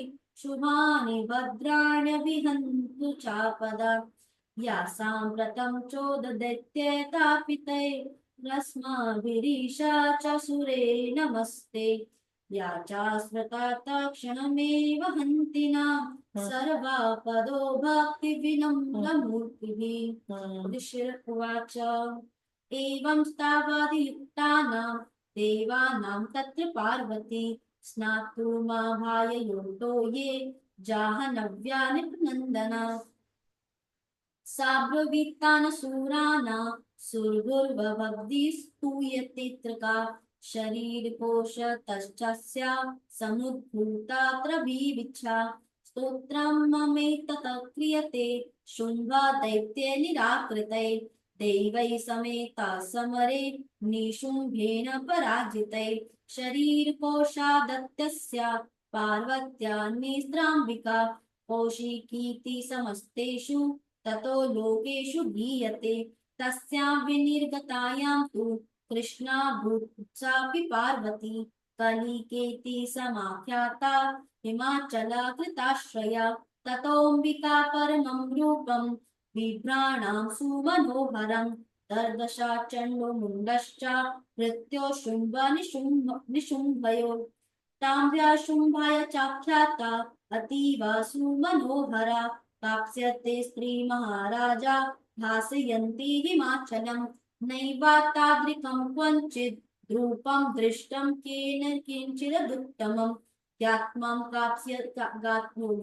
शुभानि भद्राणि विहन्तु चापदा या साम्प्रतं चोददैत्येतापितै रस्माभिरीशा च सुरे नमस्ते या च स्मृता तत्क्षणमेव हन्ति न सर्वापदो भक्तिविनम्रमूर्तिभिः। ऋषिर् उवाच एवं स्तावादियुक्तानां देवानां तत्र पार्वती स्नातुमाभाययोतो ये जाह्नव्या नृपनन्दना सा ब्रवीतानसूराणां सुरगुर्वभक्ति स्तूयते त्रिका शरीरकोशतश्चस्या समुद्भूतात्र विविच्छा स्तोत्रं ममेतत् क्रियते शुम्भा दैत्ये निराकृते दैवै समेता समरे निशुम्भेन पराजिते शरीरकोशादत्यस्या पार्वत्या निस्त्राम्बिका कौशिकीति समस्तेषु ततो लोकेषु गीयते तस्यां विनिर्गतायां तु कृष्णा भूत्सापि पार्वती कलिकेति समाख्याता हिमाचला कृताश्रया ततोऽम्बिका परमं रूपं बिभ्राणां सुमनोहरं तर्दशा चण्डो मुण्डश्च मृत्यो शुम्भ निशुम्भयो ताम्या शुम्भाय चाख्याता अतीव सुमनोहरा प्राप्स्यते स्त्रीमहाराजा भासयन्ति हिमाचलं नैवातादृकं क्वचित् रूपं दृष्टं केन किञ्चिदुत्तमम् यात्मां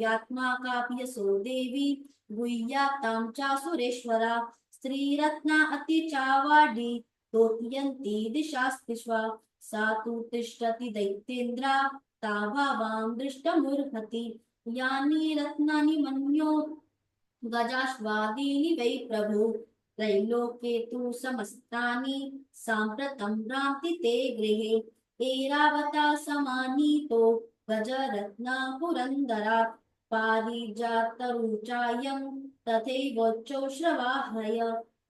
यात्मा काप्यसो देवी गुह्यातां चासुरेश्वरा स्त्रीरत्ना अति चावाडी तोत्यन्ति दिशास्तिष्वा सा तु तिष्ठति दैत्येन्द्रा ताभावां दृष्टमुर्हति यानि रत्नानि मन्यो गजाश्वादीनि वै प्रभु त्रैलोक्ये तु समस्तानि साम्प्रतं भ्रान्ति ते गृहे ऐरावता समानीतो गजरत्ना पुरन्दरात् पारिजातरुचायं तथैवोच्चैश्रवाहय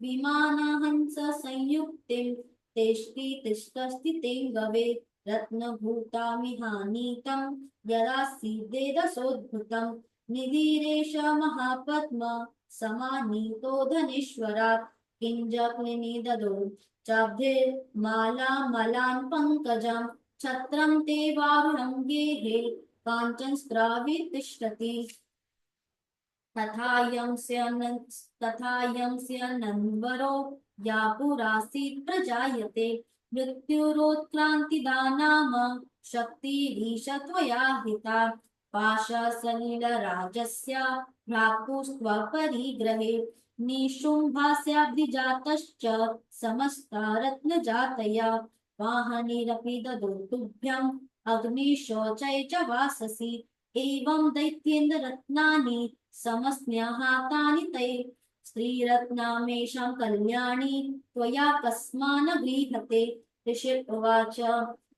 विमानहंस संयुक्तिं तेष्टि तिष्ठस्ति तेङ्गवे रत्नभूतामिहानीतं यदा सीदेदसोद्भुतं निधिरेष महापद्म समानीतो धनेश्वरात् किञ्जक्लिनि ददौ चाब्धैर्मालामलान् पङ्कजं छत्रं ते वारुणं गेहे काञ्चनस्त्रावि तिष्ठति तथायं स्यनन्वरो या पुरासीत् प्रजायते मृत्युरोत्क्रान्तिदा नाम शक्तिरीश त्वया हिता पाशसलिलराजस्य भ्रातुस्त्वपरिग्रहे निशुम्भस्याब्धिजातश्च समस्ता रत्नजातया वाहनिरपि ददौ तुभ्यम् अग्निशोचै च वाससि एवं दैत्येन्द्ररत्नानि समस्न्याहातानि ते स्त्रीरत्नामेषां कल्याणी त्वया कस्मान् गृह्यते ऋषिर्वाच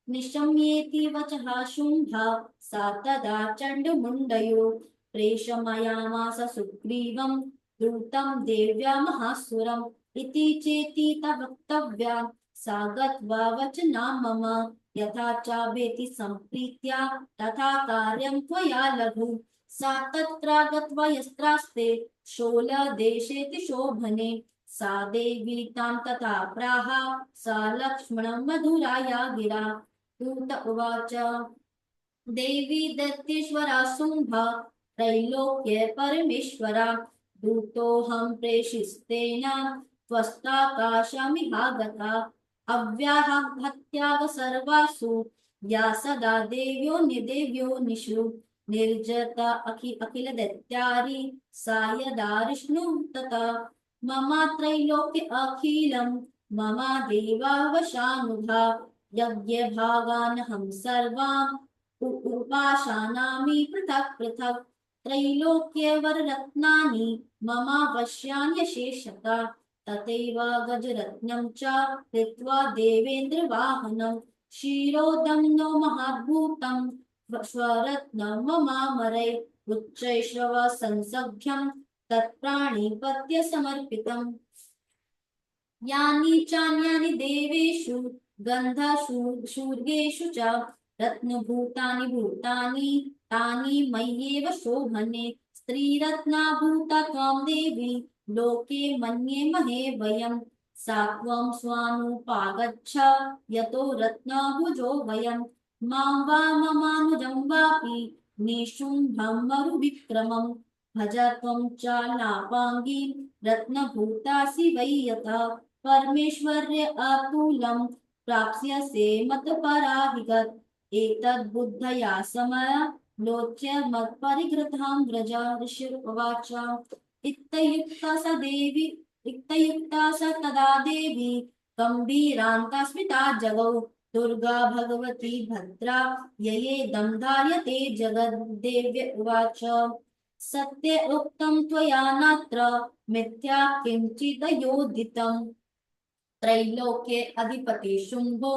निशम्येति वचः शुम्भा सा तदा चण्डमुण्डयो प्रेषमयामास सुग्रीवं दूतं देव्या महासुरम् इति चेति वक्तव्या सा गत्वा वचनां मम यथा चाभेति सम्प्रीत्या तथा कार्यं त्वया लघु सा तत्र गत्वा यस्त्रास्ते शोलदेशेति शोभने सा देवी तां तथा प्राह सा लक्ष्मणं मधुराया गिरा दूत उवाच देवी दैत्येश्वरा शुम्भा त्रैलोक्ये परमेश्वरा दूतोऽहं प्रेषिस्तेन त्वस्ताकाशमिहागता अव्याहत्याग सर्वासु या सदा देव्यो निषु निर्जत अखिल दैत्यारि सा यदा विष्णु तथा मम त्रैलोक्य अखिलं मम देवावशानुधा यज्ञभागानहं सर्वान् उपाशानामि पृथक् पृथक् त्रैलोक्ये वररत्नानि मम वश्यान्यशेषता तथैव गजरत्नं च कृत्वा देवेन्द्रवाहनं क्षीरोदम्नो महाद्भुतं स्वरत्नं ममामरै उच्चैश्रव संसभ्यं तत्प्राणिपत्य समर्पितम् यानि चान्यानि देवेषु गन्धशूर्गेषु च रत्नभूतानि भूतानि तानि मय्येव शोभने स्त्रीरत्नाभूता त्वां देवी लोके मन्ये महे वयं सा त्वं स्वानुपागच्छ यतो रत्नभुजो वयं मां वा ममानुजं वापि निशुम्भं मरुविक्रमं भज त्वं च लापाङ्गी रत्नभूतासि वै यतः परमेश्वर्य अतुलं प्राप्स्यसे मत्पराहिगत् एतद्बुद्धया समलोच्य मत्परिग्रहां व्रज ऋषिरुवाच इत्युक्ता स तदा देवी गम्भीरान्ता स्मिता जगौ दुर्गा भगवती भद्रा ययेदं धार्यते जगद्देव्य उवाच सत्य उक्तं त्वया नात्र मिथ्या किञ्चिदयोदितम् त्रैलोक्ये अधिपति शुम्भो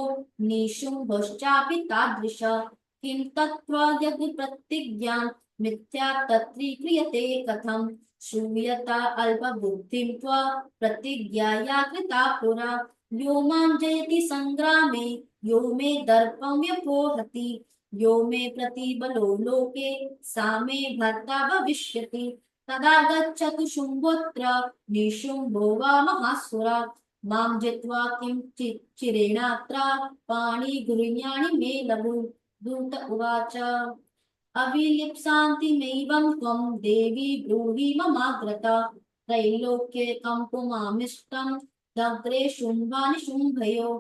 निशुम्भश्चापि तादृश किं तत्त्वयज्ञप्रतिज्ञां मिथ्या तत्त्वीक्रियते कथं श्रूयता अल्पबुद्धिं त्वा प्रतिज्ञाया कृता पुरा यो मां जयति सङ्ग्रामे यो मे दर्पं व्यपोहति यो मे प्रतिबलो लोके सा मे भर्ता भविष्यति तदा गच्छतु शुम्भोऽत्र निशुम्भो वा महासुरात् मां जित्वा किं चिरेणात्र पाणिगुह्यानि मे लभु। दूत उवाच अविलिप्सान्तिमैवं त्वं देवी ब्रूहि ममाग्रता त्रैलोक्येकं पुमामिष्टं दग्रे शुम्भानि शुम्भयो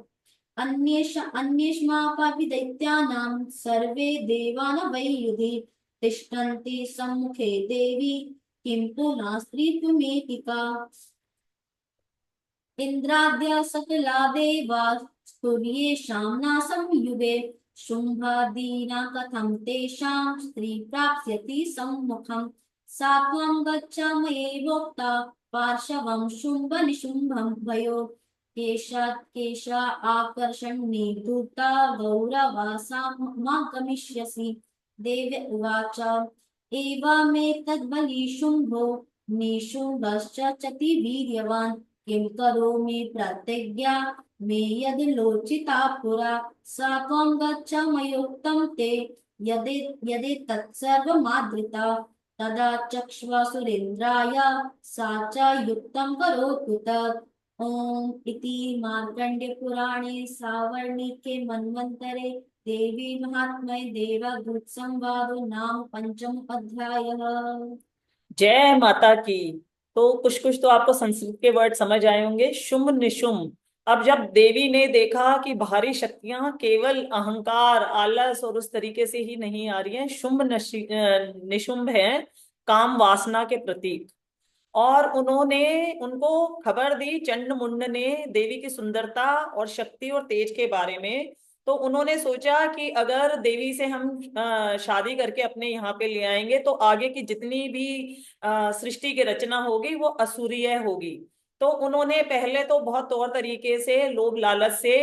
अन्येष्मापि दैत्यानां सर्वे देवान वै युधि तिष्ठन्ति सम्मुखे देवी किं पुनास्त्री त्वमेकिका इन्द्राद्या सकला देवा स्तुर्येषां नासं युगे शुम्भादीना कथं तेषां स्त्री प्राप्स्यति सम्मुखम् सा त्वं गच्छ मयैवोक्ता पार्श्वं शुम्भ निशुम्भं भयो केशात् केशा आकर्षण्ये धूर्ता गौरवा सा मा गमिष्यसि देव उवाच एवमेतद्बली शुम्भो निशुम्भश्च चति वीर्यवान् किं करोमि प्रतिज्ञा मे यद् लोचिता पुरा सा त्वं गच्छ मयोक्तं ते यदि यदि तत्सर्वमादृता तदा चक्ष्व सुरेन्द्राय सा च युक्तं करोतु तत् ॐ इति मार्कण्डेयपुराणे सावर्णिके मन्वन्तरे देवी महात्म्ये देवदूतसंवादो नाम पंचम अध्यायः। जय माता की। तो कुछ कुछ तो आपको संस्कृत के वर्ड समझ आए होंगे, शुंभ निशुंभ। अब जब देवी ने देखा कि बाहरी शक्तियां केवल अहंकार, आलस और उस तरीके से ही नहीं आ रही हैं, निशुंभ है काम वासना के प्रतीक। और उन्होंने उनको खबर दी, चंड मुंड ने, देवी की सुंदरता और शक्ति और तेज के बारे में। तो उन्होंने सोचा कि अगर देवी से हम शादी करके अपने यहाँ पे ले आएंगे तो आगे की जितनी भी सृष्टि की रचना होगी वो असुरीय होगी। तो उन्होंने पहले तो बहुत तौर तरीके से लोभ लालच से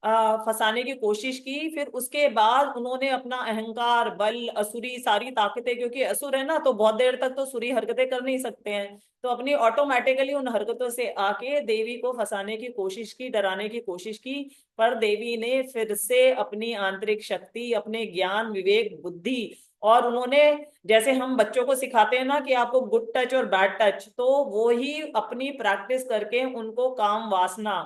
फंसाने की कोशिश की। फिर उसके बाद उन्होंने अपना अहंकार, बल, असुरी सारी ताकतें, क्योंकि असुर है ना तो बहुत देर तक तो सुरी हरकतें कर नहीं सकते हैं, तो अपनी ऑटोमेटिकली उन हरकतों से आके देवी को फंसाने की कोशिश की, डराने की कोशिश की। पर देवी ने फिर से अपनी आंतरिक शक्ति, अपने ज्ञान, विवेक, बुद्धि, और उन्होंने, जैसे हम बच्चों को सिखाते हैं ना कि आपको गुड टच और बैड टच, तो वो ही अपनी प्रैक्टिस करके उनको काम वासना।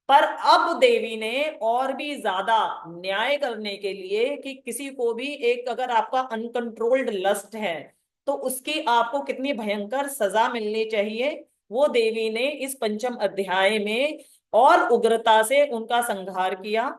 पर अब देवी ने और भी ज्यादा न्याय करने के लिए कि किसी को भी एक, अगर आपका अनकंट्रोल्ड लस्ट है तो उसकी आपको कितनी भयंकर सजा मिलनी चाहिए, वो देवी ने इस पंचम अध्याय में और उग्रता से उनका संहार किया।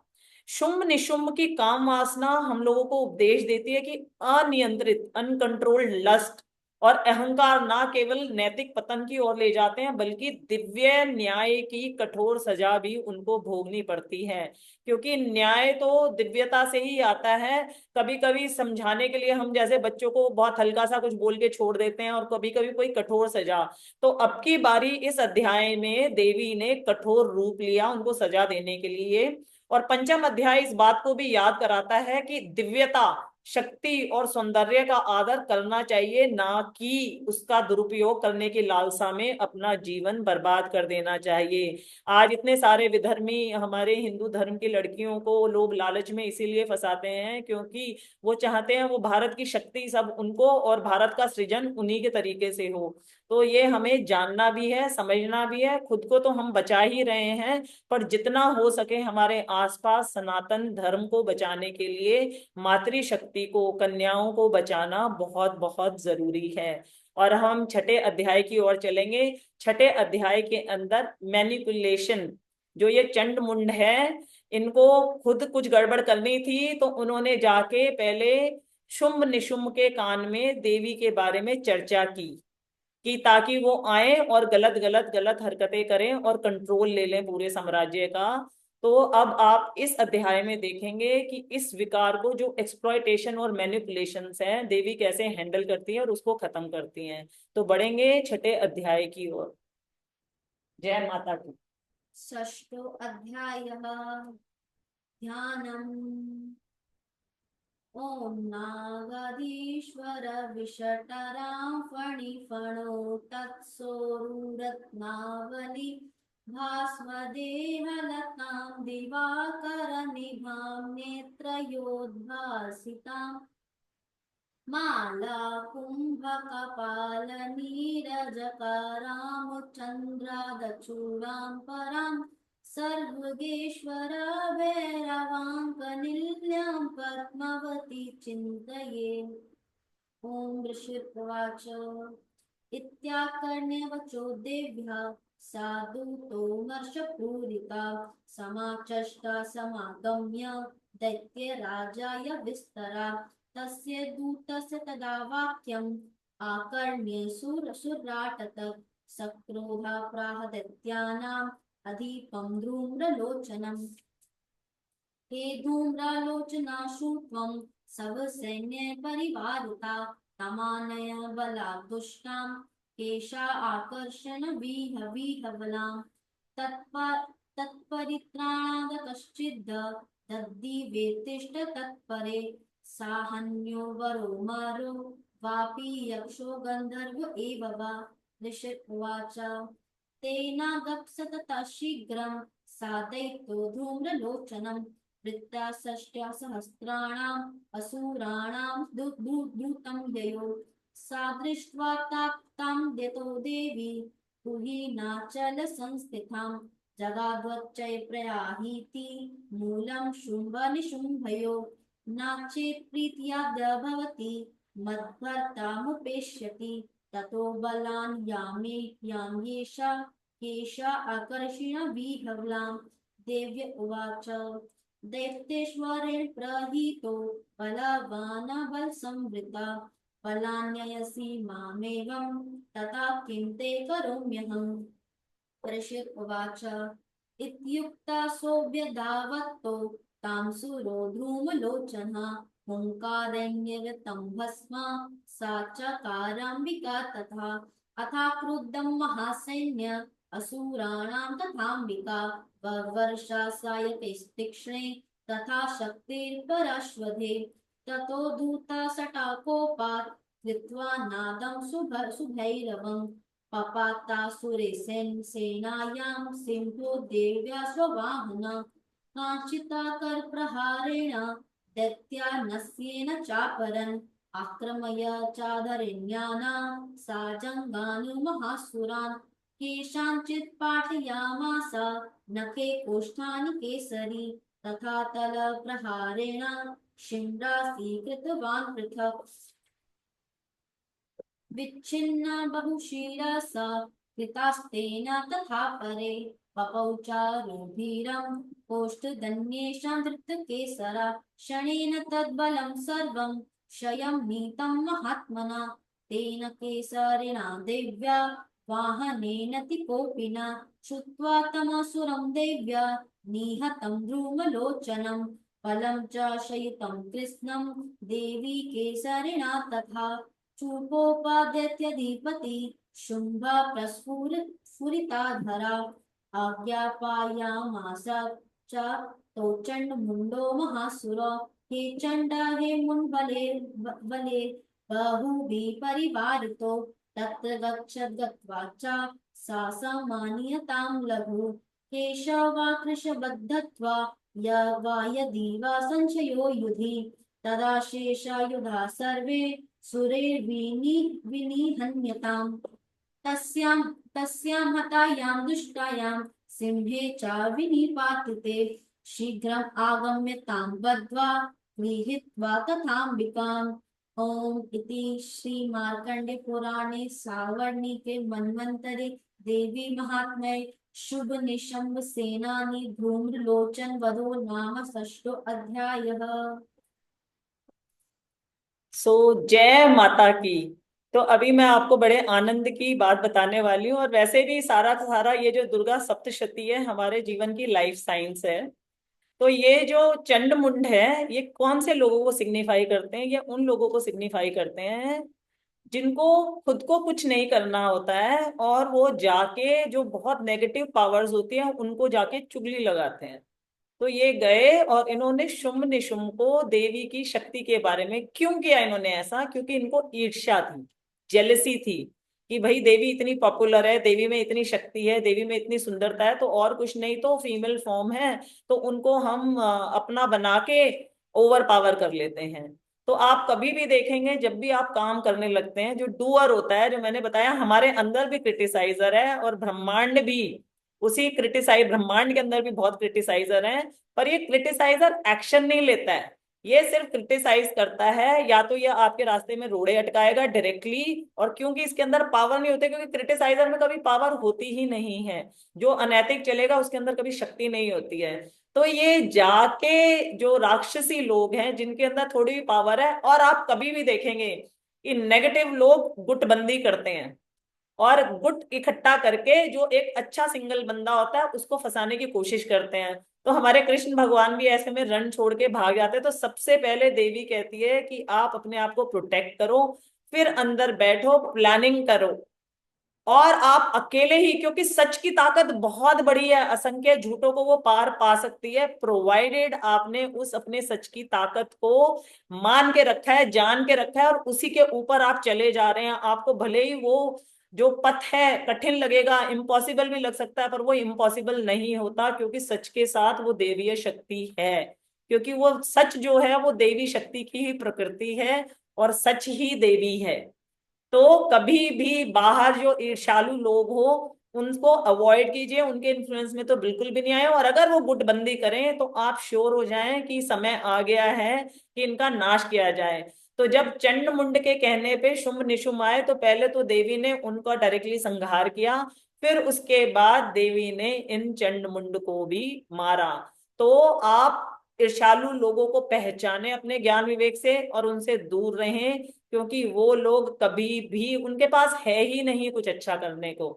शुंभ निशुंभ की काम वासना हम लोगों को उपदेश देती है कि अनियंत्रित, अनकंट्रोल्ड लस्ट और अहंकार ना केवल नैतिक पतन की ओर ले जाते हैं बल्कि दिव्य न्याय की कठोर सजा भी उनको भोगनी पड़ती है। क्योंकि न्याय तो दिव्यता से ही आता है। कभी कभी समझाने के लिए हम जैसे बच्चों को बहुत हल्का सा कुछ बोल के छोड़ देते हैं, और कभी कभी कोई कठोर सजा। तो अब की बारी इस अध्याय में देवी ने कठोर रूप लिया उनको सजा देने के लिए। और पंचम अध्याय इस बात को भी याद कराता है कि दिव्यता, शक्ति और सौंदर्य का आदर करना चाहिए, ना कि उसका दुरुपयोग करने की लालसा में अपना जीवन बर्बाद कर देना चाहिए। आज इतने सारे विधर्मी हमारे हिंदू धर्म की लड़कियों को लोग लालच में इसीलिए फंसाते हैं क्योंकि वो चाहते हैं वो भारत की शक्ति सब उनको, और भारत का सृजन उन्हीं के तरीके से हो। तो ये हमें जानना भी है, समझना भी है। खुद को तो हम बचा ही रहे हैं, पर जितना हो सके हमारे आसपास सनातन धर्म को बचाने के लिए मातृशक्ति को, कन्याओं को बचाना बहुत बहुत जरूरी है। और हम छठे अध्याय की ओर चलेंगे। छठे अध्याय के अंदर मैनिपुलेशन, जो ये चंड मुंड है, इनको खुद कुछ गड़बड़ करनी थी तो उन्होंने जाके पहले शुंभ निशुंभ के कान में देवी के बारे में चर्चा की कि ताकि वो आए और गलत गलत गलत हरकतें करें और कंट्रोल ले लें पूरे साम्राज्य का। तो अब आप इस अध्याय में देखेंगे कि इस विकार को, जो एक्सप्लॉयटेशन और मैनिपुलेशन है, देवी कैसे हैंडल करती है और उसको खत्म करती हैं। तो बढ़ेंगे छठे अध्याय की ओर। जय माता की। षष्ठो अध्यायः ध्यानम्। ॐ नागाधीश्वर विषटरां फणिफणो तत्सोरुरत्नावली भास्वदेहलतां दिवाकरनिभां नेत्रयोद्भासिताम् माला कुम्भकपालनी जकारामुचन्द्रादचूडां परां सर्वगेश्वरभैरवाङ्कनिल्यां पद्मावती चिन्तये। ॐ ऋषिर्वाच इत्याकर्ण्यवचो देव्या साधुतो हर्षपूरिता समाचष्टा समागम्य दैत्यराजाय विस्तरा। तस्य दूतस्य तदा वाक्यम् आकर्ण्य सुराटत सक्रोधा प्राह दैत्यानाम् अधिपं धूम्रलोचनम्। हे धूम्रालोचना श्रुत्वं सवसैन्य परिवारिता तमानय बलादुष्टां केशा आकर्षण विहवलां तत्परित्राणाद कश्चिद् तद्दिवे तिष्ठ तत्परे साहन्यो वरो मरो वापि यक्षो गन्धर्व एव वा। ऋषिर्वाच तेनागप्सत ततः शीघ्रं साधयितो धूम्रलोचनम् वृत्ता षष्ट्या सहस्राणाम् असुराणां दूतं ययो सा दृष्ट्वा तां द्यतो देवी तुहिनाचल संस्थितां जगाद्वच्चै प्रयाहीति मूलं शुम्भ निशुम्भयो नाचेत् प्रीत्याद्य भवति मद्भर्तामुपेष्यति ततो बलान् याम्येषा केशा आकर्षिण विहवलां। देव्य उवाच दैत्येश्वरेण प्रहितो बलवान् बलसंवृता बलान्ययसि मामेवं तथा किं ते करोम्यहम्। ऋषिर् उवाच इत्युक्ता सोऽभ्यधावतो तां सुरो धूमलोचनः हुङ्कारेण्यरतं भस्मा सा चकाराम्बिका तथा अथाक्रुद्धं महासैन्य असुराणां तथाम्बिका वर्षा सायतेस्तीक्ष्णे तथा शक्तिर्परश्वधे ततो धूता सटाकोपात् कृत्वा नादं सुभैरवम् पपातासुरे सेनायां सिंहो देव्या स्ववाहना काञ्चिता करप्रहारेण दैत्यानस्येन चापरन् आक्रमय चादरिण्यानां सा जङ्गानुमहासुरान् केषाञ्चित् पाठयामास नखे कोष्ठानि केसरी तथा तलप्रहारेण शिम्रासि कृतवान् पृथक् विच्छिन्ना बहुशिरसा कृतास्तेन तथा परे पपौ चारुधीरं कोष्ठदन्येषां धृतकेसरा क्षणेन तद्बलं सर्वं क्षयं नीतं महात्मना तेन केसरिणा देव्या वाहनेनतिकोपिना श्रुत्वा तमसुरं देव्या निहतं धूमलोचनं फलं च शयितं कृत्स्नं देवी केसरिणा तथा चूपोपाद्यत्यधिपति शुम्भा प्रस्फुरिताधरा आज्ञापायामास च तौ चण्डमुण्डो महासुर हे चण्ड हे मुण्डबले बहुभिः परिवारितो तत्र गत्वा च सा समानीयतां लघु केशवाकृशबद्धत्वा वा यदि वा संशयो युधि तदा शेषायुधा सर्वे सुरैर्विनिहन्यताम् तस्यां हतायां दुष्टायां सिंहे च विनिपातिते शीघ्रम् आगम्य तां बद्ध्वा गृहीत्वा तथाम्बिकाम्। ओम इति श्री मार्कंडे पुराणे सावर्णिके मन्वन्तरे देवी महात्म्ये शुभ निशम्ब सेनानी धूम्रलोचन वधो नाम षष्ठो अध्यायः। जय माता की। तो अभी मैं आपको बड़े आनंद की बात बताने वाली हूँ। और वैसे भी सारा का सारा ये जो दुर्गा सप्तशती है हमारे जीवन की लाइफ साइंस है। तो ये जो चंड मुंड है ये कौन से लोगों को सिग्निफाई करते हैं? ये उन लोगों को सिग्निफाई करते हैं जिनको खुद को कुछ नहीं करना होता है और वो जाके जो बहुत नेगेटिव पावर्स होती हैं उनको जाके चुगली लगाते हैं। तो ये गए और इन्होंने शुंभ निशुंभ को देवी की शक्ति के बारे में क्यों किया इन्होंने ऐसा? क्योंकि इनको ईर्ष्या थी, जेलसी थी कि भाई देवी इतनी पॉपुलर है, देवी में इतनी शक्ति है, देवी में इतनी सुंदरता है, तो और कुछ नहीं तो फीमेल फॉर्म है, तो उनको हम अपना बना के ओवर पावर कर लेते हैं। तो आप कभी भी देखेंगे जब भी आप काम करने लगते हैं, जो डूअर होता है, जो मैंने बताया हमारे अंदर भी क्रिटिसाइजर है और ब्रह्मांड भी उसी क्रिटिसाइज, ब्रह्मांड के अंदर भी बहुत क्रिटिसाइजर हैं, पर ये क्रिटिसाइजर एक्शन नहीं लेता है। ये सिर्फ क्रिटिसाइज करता है, या तो ये आपके रास्ते में रोड़े अटकाएगा डायरेक्टली, और क्योंकि इसके अंदर पावर नहीं होती, क्योंकि क्रिटिसाइजर में कभी पावर होती ही नहीं है। जो अनैतिक चलेगा उसके अंदर कभी शक्ति नहीं होती है। तो ये जाके जो राक्षसी लोग हैं जिनके अंदर थोड़ी भी पावर है, और आप कभी भी देखेंगे कि नेगेटिव लोग गुटबंदी करते हैं, और गुट इकट्ठा करके जो एक अच्छा सिंगल बंदा होता है उसको फंसाने की कोशिश करते हैं। तो हमारे कृष्ण भगवान भी ऐसे में रन छोड़ के भाग जाते हैं। तो सबसे पहले देवी कहती है कि आप अपने आप को प्रोटेक्ट करो, फिर अंदर बैठो, प्लानिंग करो, और आप अकेले ही, क्योंकि सच की ताकत बहुत बड़ी है, असंख्य झूठों को वो पार पा सकती है, प्रोवाइडेड आपने उस अपने सच की ताकत को मान के रखा है, जान के रखा है, और उसी के ऊपर आप चले जा रहे हैं। आपको भले ही वो जो पथ है कठिन लगेगा, इम्पॉसिबल भी लग सकता है, पर वो इम्पॉसिबल नहीं होता, क्योंकि सच के साथ वो दैवीय शक्ति है। क्योंकि वो सच जो है वो देवी शक्ति की ही प्रकृति है, और सच ही देवी है। तो कभी भी बाहर जो ईर्ष्यालु लोग हो उनको अवॉइड कीजिए, उनके इन्फ्लुएंस में तो बिल्कुल भी नहीं आए, और अगर वो गुटबंदी करें तो आप श्योर हो जाएं कि समय आ गया है कि इनका नाश किया जाए। तो जब चंड मुंड के कहने पे शुंभ निशुंभ आए, तो पहले तो देवी ने उनका डायरेक्टली संहार किया, फिर उसके बाद देवी ने इन चंड मुंड को भी मारा। तो आप ईर्ष्यालु लोगों को पहचाने अपने ज्ञान विवेक से, और उनसे दूर रहें, क्योंकि वो लोग कभी भी, उनके पास है ही नहीं कुछ अच्छा करने को।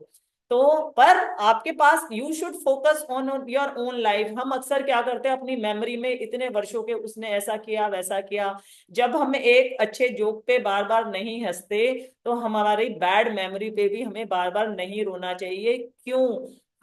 तो पर आपके पास, you should focus on your own life. हम अक्सर क्या करते हैं, अपनी मेमोरी में इतने वर्षों के उसने ऐसा किया वैसा किया, जब हम एक अच्छे जोक पे बार बार नहीं हंसते, तो हमारी बैड मेमोरी पे भी हमें बार बार नहीं रोना चाहिए। क्यों?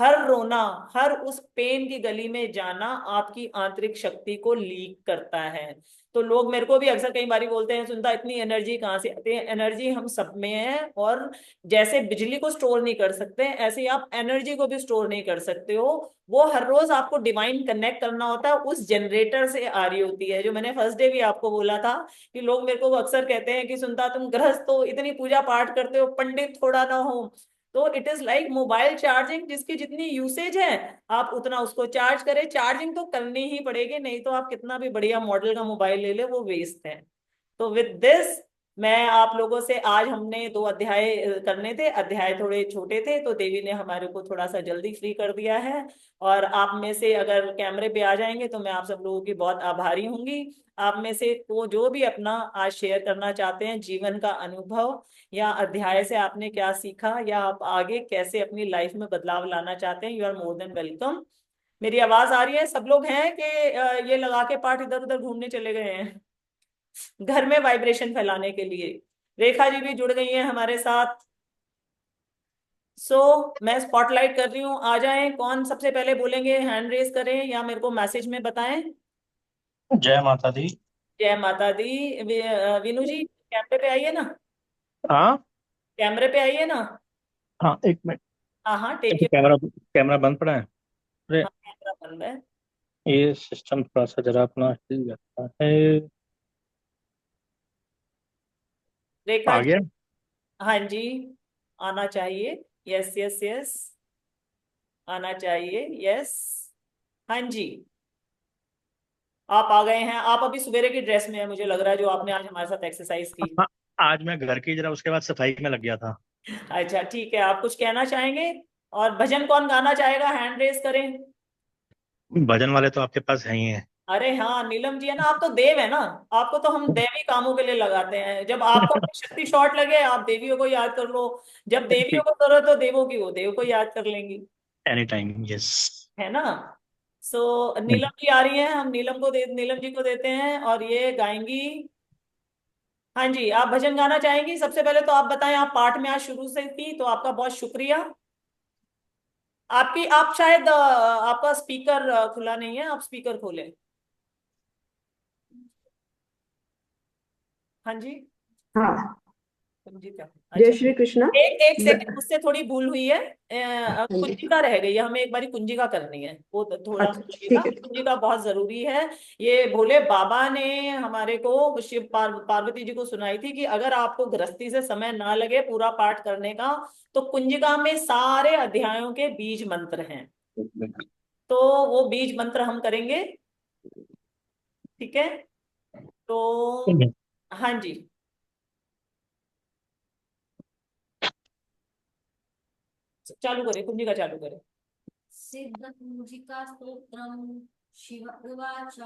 हर रोना, हर उस पेन की गली में जाना आपकी आंतरिक शक्ति को लीक करता है। तो लोग मेरे को भी अक्सर कई बारी बोलते हैं, सुनता इतनी एनर्जी कहाँ से आती है? एनर्जी हम सब में है, और जैसे बिजली को स्टोर नहीं कर सकते, ऐसे ही आप एनर्जी को भी स्टोर नहीं कर सकते हो। वो हर रोज आपको डिवाइन कनेक्ट करना होता है, उस जनरेटर से आ रही होती है। जो मैंने फर्स्ट डे भी आपको बोला था कि लोग मेरे को अक्सर कहते हैं कि सुनता तुम गृहस्थ हो, इतनी पूजा पाठ करते हो, पंडित थोड़ा ना हो। तो it is like mobile charging, जिसकी जितनी यूसेज है आप उतना उसको चार्ज करें। चार्जिंग तो करनी ही पड़ेगी, नहीं तो आप कितना भी बढ़िया मॉडल का मोबाइल ले ले वो वेस्ट है। तो विद दिस, मैं आप लोगों से, आज हमने 2 अध्याय करने थे, अध्याय थोड़े छोटे थे, तो देवी ने हमारे को थोड़ा सा जल्दी फ्री कर दिया है। और आप में से अगर कैमरे पे आ जाएंगे तो मैं आप सब लोगों की बहुत आभारी होंगी। आप में से तो जो भी अपना आज शेयर करना चाहते हैं जीवन का अनुभव, या अध्याय से आपने क्या सीखा, या आप आगे कैसे अपनी लाइफ में बदलाव लाना चाहते हैं, you are more than welcome. मेरी आवाज आ रही है? सब लोग हैं कि ये लगा के पाठ इधर उधर घूमने चले गए हैं घर में वाइब्रेशन फैलाने के लिए? रेखा जी भी जुड़ गई हैं हमारे साथ। मैं स्पॉटलाइट कर रही हूँ, आ जाएं। कौन सबसे पहले बोलेंगे? हैंड रेज करें या मेरे को मैसेज में बताएं। जय माता दी। जय माता दी। विनू जी कैमरे पे आइए ना, हाँ कैमरे पे आइए ना। हाँ, एक मिनट। हाँ हाँ, टेक देखो, यू। कैमरा कैमरा बंद पड़ा है। अरे, हाँ, कैमरा बंद है। ये सिस्टम थोड़ा सा जरा अपना हिल जाता है। रेखा आ जी। गया। हाँ जी, आना चाहिए। यस यस यस, आना चाहिए। यस, हाँ जी, आप आ गए हैं। आप अभी सवेरे की ड्रेस में है मुझे लग रहा है, जो आपने आज हमारे साथ एक्सरसाइज की। हाँ, आज मैं घर की जरा उसके बाद सफाई में लग गया था। अच्छा ठीक है, आप कुछ कहना चाहेंगे? और भजन कौन गाना चाहेगा? हैंड रेस करें। भजन वाले तो आपके पास है ही हैं। अरे हाँ, नीलम जी है ना, आप तो देव है ना। आपको तो हम दैवी कामों के लिए लगाते हैं। जब आपको अपनी शक्ति शॉर्ट लगे आप देवियों को याद कर लो, जब देवियों ठीक। को जरूरत हो देवों की, वो देव को याद कर लेंगी, एनी टाइम, यस। है ना। नीलम जी आ रही हैं, हम नीलम जी को देते हैं, और ये गाएंगी। हाँ जी, आप भजन गाना चाहेंगी? सबसे पहले तो आप बताएं, आप पाठ में आज शुरू से थी, तो आपका बहुत शुक्रिया। आप शायद आपका स्पीकर खुला नहीं है, आप स्पीकर खोलें। हाँ जी। हाँ। समझी क्या? अच्छा, जय श्री कृष्णा। एक एक सेकंड, मुझसे थोड़ी भूल हुई है। हाँ जी। कुंजिका रह गई है, हमें एक बारी कुंजिका करनी है, वो थोड़ा अच्छा कुंजिका, ठीक है। कुंजिका बहुत जरूरी है। ये भोले बाबा ने हमारे को शिव पार्वती जी को सुनाई थी कि अगर आपको गृहस्थी से समय ना लगे पूरा पाठ करने का, तो कुंजिका में सारे अध्यायों के बीज मंत्र हैं, तो वो बीज मंत्र हम करेंगे। ठीक है, तो हाँ जी, चालू करें, कुंजिका चालू करें। सिद्धकुंजिका स्तोत्रम्। शिव उवाच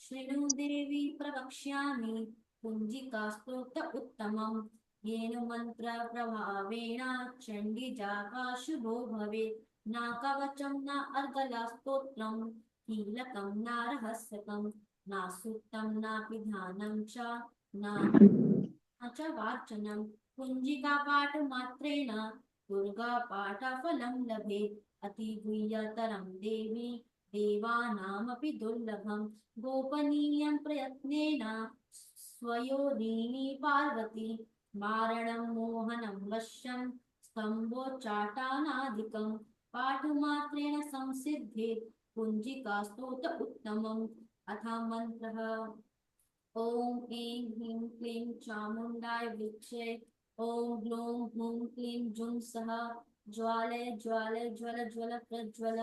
शृणु देवी प्रवक्ष्यामि कुंजिका स्तोत्र उत्तमम्। येन मंत्र प्रभावेण चंडी जापा शुभो भवेत्। न कवचं न अर्गला स्तोत्रम् कीलकं न रहस्यकं न सूक्तं नापि ध्यानं च न च वाचनं। कुंजिका पाठ मात्रेण दुर्गा पाठफलं लभेत्। अतिगुह्यतरं देवी देवानामपि दुर्लभं। गोपनीयं प्रयत्नेन स्वयोनिनी पार्वती। मारणं मोहनं वश्यं स्तम्भोच्चाटनादिकं। पाठमात्रेण संसिद्धेत् कुञ्जिका स्तोत्र उत्तमम्। अथ मन्त्रः। ॐ ऐं ह्रीं क्लीं चामुण्डाय विद्महे। ॐ ग्लौं हूं क्लीं जुं सः ज्वालय ज्वालय ज्वल ज्वल प्रज्वल।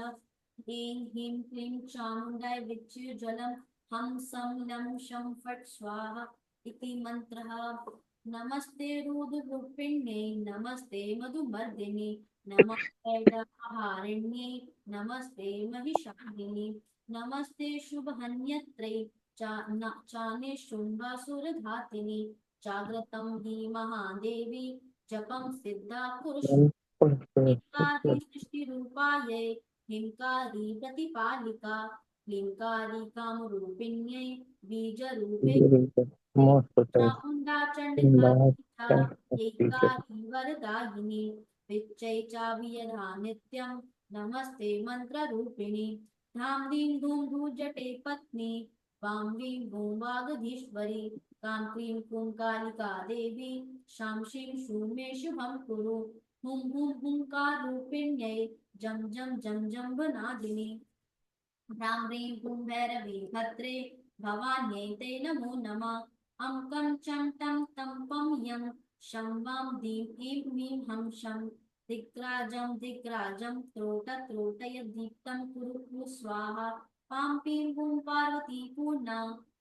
ऐं ह्रीं क्लीं चामुण्डाय विद्महे ज्वलं हं सं लं शं फट् स्वाहा इति मन्त्रः। नमस्ते रुद्ररूपिण्यै नमस्ते मधुमर्दिनि नमस्ते दाहारिण्यै नमस्ते महिषाहिनि नमस्ते शुभहन्यत्रे चाने शुम्भासुरघातिनि। जाग्रतं हि महादेवी जपं सिद्धा हिंकारी सृष्टिरूपायै हिंकारी प्रतिपालिका क्लींकारी कामरूपिण्यै बीजरूपे चामुण्डा चण्डिका ऐकारी वरदायिनी विच्चै चावियधा नित्यं नमस्ते मन्त्ररूपिणी। धां दीं धूं धूजटे पत्नी वां वीं भूं वागधीश्वरी कां क्लीं कुंकालिका देवी शां शीं शूं मे शुभं कुरु। हुं हुं हुंकाररूपिण्यै जं जं जं जम्बनादिनी ह्रां ह्रीं हुं भैरवी भद्रे भवान्यै ते नमो नमः। अं कं चं तं तं पं यं शं वां दीं ऐं ह्रीं हं शं दिग्राजं त्रोटय दीप्तं कुरु कुरु स्वाहा। पां पीं पूं पार्वती पूर्णा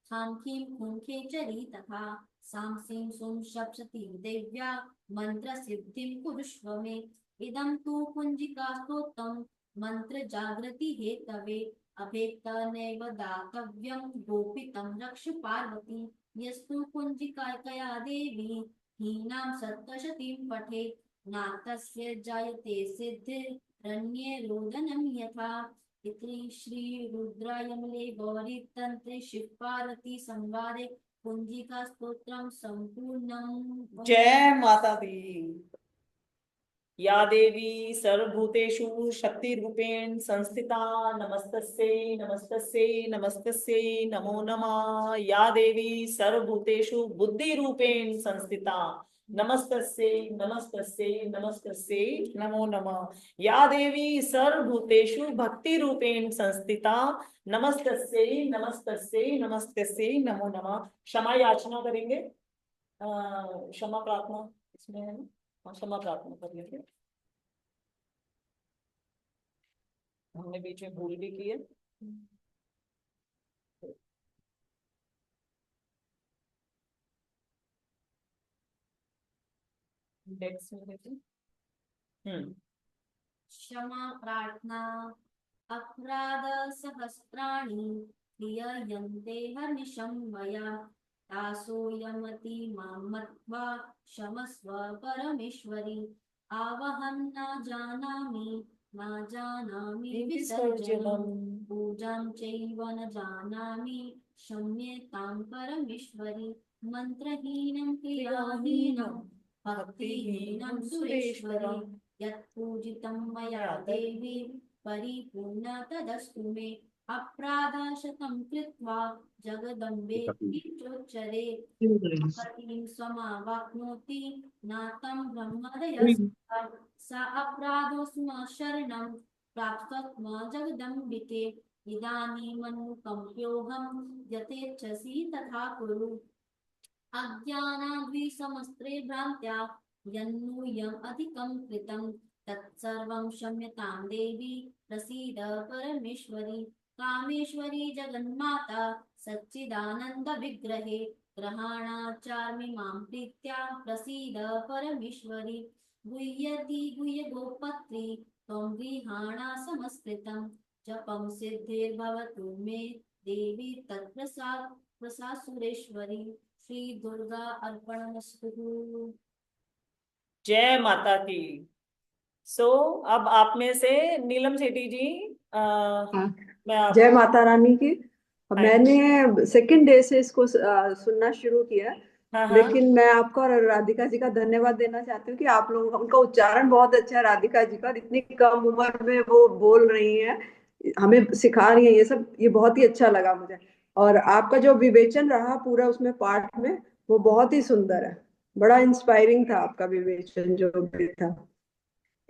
खां खीं खूं खेचरी तथा सां सीं सूं सप्तशती देव्या मन्त्रसिद्धिं कुरुष्व मे। इदं तु कुञ्जिका स्तोत्रं मन्त्रजागृति हेतवे अभेक्तनैव दातव्यं गोपितं रक्ष पार्वती। यस्तु कुञ्जिकाया देवी हीनां सप्तशतीं पठेत् नातस्य जायते सिद्धिरन्ये रोदनं यथा। इति श्री रुद्रयमले गौरीतन्त्रे शिव पार्वती संवादे कुंजिका स्तोत्रम संपूर्णम्। जय माता दी। या देवी सर्वभूतेषु शक्तिरूपेण संस्थिता नमस्तस्यै नमस्तस्यै नमस्तस्यै नमो नमः। या देवी सर्वभूतेषु बुद्धिरूपेण संस्थिता नमस्तस्यै नमस्तस्यै नमस्तस्यै नमो नमः। या देवी सर्वभूतेषु भक्तिरूपेण संस्थिता नमस्तस्यै नमस्तस्यै नमस्तस्यै नमो नमः। क्षमा याचना करेंगे, क्षमा प्रार्थना इसमें है ना, क्षमा प्रार्थना कर लेंगे, हमने बीच में भूल भी की है। डेक्स में देखिए। क्षमा प्रार्थना। अपराध सहस्राणि क्रियन्ते हर्निशं मया दासोऽयमति मां मत्वा क्षमस्व परमेश्वरी। आवहं न जानामि विसर्जनं पूजां चैव न जानामि क्षम्यतां परमेश्वरी। मन्त्रहीनं क्रियाहीनं भक्तिहीनं सुरेश्वरी। यत् पूजितं मया देवी परिपूर्णा तदस्तु मे। अपराधशतं कृत्वा जगदम्बेति चोच्चरे पतिं स्वमावाप्नोति नातं ब्रह्मदयस्पृहा सा अपराधो स्म शरणं प्राप्स्त्वं जगदम्बिके इदानीमनुकम्प्योऽहं यथेच्छसि तथा कुरु अज्ञानाद्विसमस्त्रे भ्रान्त्या यन्नूयम् अधिकं कृतं तत्सर्वं क्षम्यतां देवी प्रसीद परमेश्वरी कामेश्वरी जगन्माता सच्चिदानन्दविग्रहे ग्रहाणाचार्मि मां प्रीत्या प्रसीद परमेश्वरी गुह्यति गुह्यगोपत्री त्वं गृहाणा संस्कृतं जपं सिद्धिर्भवतु मे देवी तत्प्रसाद प्रसाद सुरेश्वरी श्री दुर्गा अर्पणमस्तु। जय माता की। सो अब आप में से नीलम सेठी जी, हाँ, मैं आप। जय माता रानी की। हाँ मैंने सेकंड डे से इसको सुनना शुरू किया, हाँ। लेकिन मैं आपको और राधिका जी का धन्यवाद देना चाहती हूँ कि आप लोगों का उनका उच्चारण बहुत अच्छा है। राधिका जी का इतनी कम उम्र में वो बोल रही हैं, हमें सिखा रही है ये सब, ये बहुत ही अच्छा लगा मुझे। और आपका जो विवेचन रहा पूरा उसमें पाठ में, वो बहुत ही सुंदर है, बड़ा इंस्पायरिंग था आपका विवेचन जो भी था।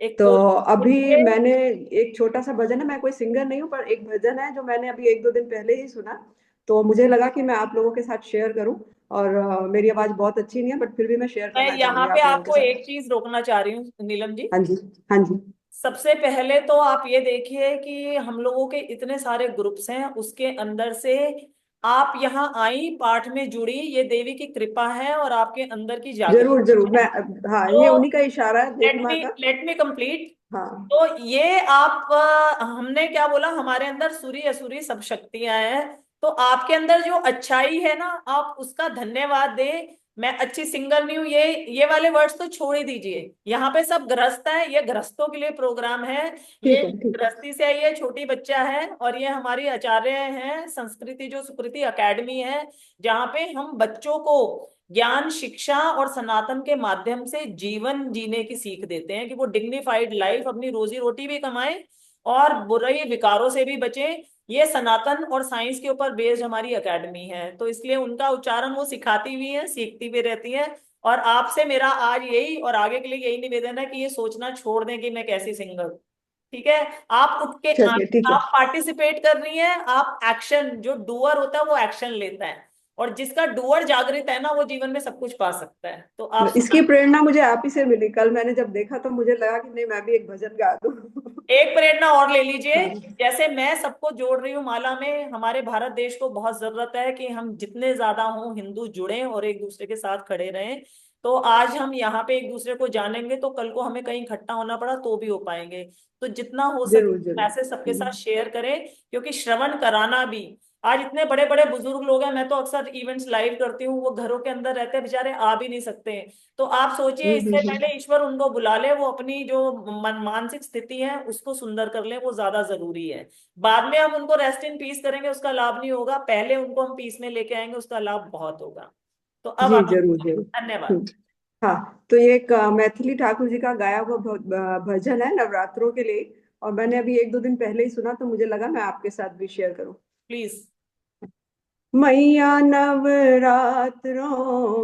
एक तो पोस्ट अभी पे। मैंने एक छोटा सा भजन है, मैं कोई सिंगर नहीं हूँ, पर एक भजन है जो मैंने अभी एक दो दिन पहले ही सुना, तो मुझे लगा कि मैं आप लोगों के साथ शेयर करूं। और मेरी आवाज बहुत अच्छी नहीं है, बट फिर भी मैं शेयर मैं करना यहाँ चाहूंगी पे आप लोगों के आपको साथ। एक चीज रोकना चाह रही हूँ नीलम जी। हाँ जी। हाँ जी। सबसे पहले तो आप ये देखिए कि हम लोगों के इतने सारे ग्रुप्स हैं, उसके अंदर से आप यहाँ आई, पाठ में जुड़ी, ये देवी की कृपा है और आपके अंदर की जरूर जरूर, जागृति है। मैं, हाँ, ये तो उन्हीं का इशारा है, देवी माँ का। Let me complete. हाँ। तो ये आप हमने क्या बोला, हमारे अंदर सूरी असुरी सब शक्तियां हैं। तो आपके अंदर जो अच्छाई है ना, आप उसका धन्यवाद दें। मैं अच्छी सिंगर नहीं हूँ, ये वाले वर्ड्स तो छोड़ ही दीजिए। यहाँ पे सब गृहस्थ है, ये गृहस्थों के लिए प्रोग्राम है। ये ठीक है, ठीक है। गृहस्थी से आई है, छोटी बच्चा है, और ये हमारी आचार्य हैं संस्कृति जो सुकृति अकेडमी है, जहाँ पे हम बच्चों को ज्ञान, शिक्षा और सनातन के माध्यम से जीवन जीने की सीख देते हैं कि वो डिग्निफाइड लाइफ, अपनी रोजी रोटी भी कमाएं और बुरे विकारों से भी बचें। ये सनातन और साइंस के ऊपर बेस्ड हमारी एकेडमी है, तो इसलिए उनका उच्चारण वो सिखाती भी है, सीखती भी रहती है। और आपसे मेरा आज यही और आगे के लिए यही निवेदन है कि ये सोचना छोड़ दें कि मैं कैसी सिंगर हूं। ठीक है, आप उठ के चलिए, ठीक है। आप पार्टिसिपेट कर रही हैं, आप एक्शन, जो डूअर होता है वो एक्शन लेता है, और जिसका डूअर जागृत है ना, वो जीवन में सब कुछ पा सकता है। तो आप इसकी प्रेरणा मुझे आप ही से मिली, कल मैंने जब देखा तो मुझे लगा कि नहीं, मैं भी एक भजन गा दूं। एक प्रेरणा और ले लीजिए। हाँ। जैसे मैं सबको जोड़ रही हूँ माला में, हमारे भारत देश को बहुत जरूरत है कि हम जितने ज्यादा हों हिंदू जुड़ें और एक दूसरे के साथ खड़े रहें। तो आज हम यहाँ पे एक दूसरे को जानेंगे, तो कल को हमें कहीं इकट्ठा होना पड़ा तो भी हो पाएंगे। तो जितना हो सके जरूर जरूर। मैसेज सबके साथ शेयर करें, क्योंकि श्रवण कराना भी। आज इतने बड़े बड़े बुजुर्ग लोग हैं, मैं तो अक्सर इवेंट्स लाइव करती हूँ, वो घरों के अंदर रहते हैं बेचारे, आ भी नहीं सकते। तो आप सोचिए, इससे हम्म। पहले ईश्वर उनको बुला ले, वो अपनी जो मानसिक स्थिति है उसको सुंदर कर ले, वो ज्यादा जरूरी है। बाद में हम उनको रेस्ट इन पीस करेंगे, उसका लाभ नहीं होगा, पहले उनको हम पीस में लेके आएंगे, उसका लाभ बहुत होगा। तो अब जी, आप। जरूर जरूर। धन्यवाद। हाँ, तो ये एक मैथिली ठाकुर जी का गाया हुआ भजन है नवरात्रों के लिए, और मैंने अभी एक दो दिन पहले ही सुना, तो मुझे लगा मैं आपके साथ भी शेयर करूं। प्लीज। मैया नवरात्रों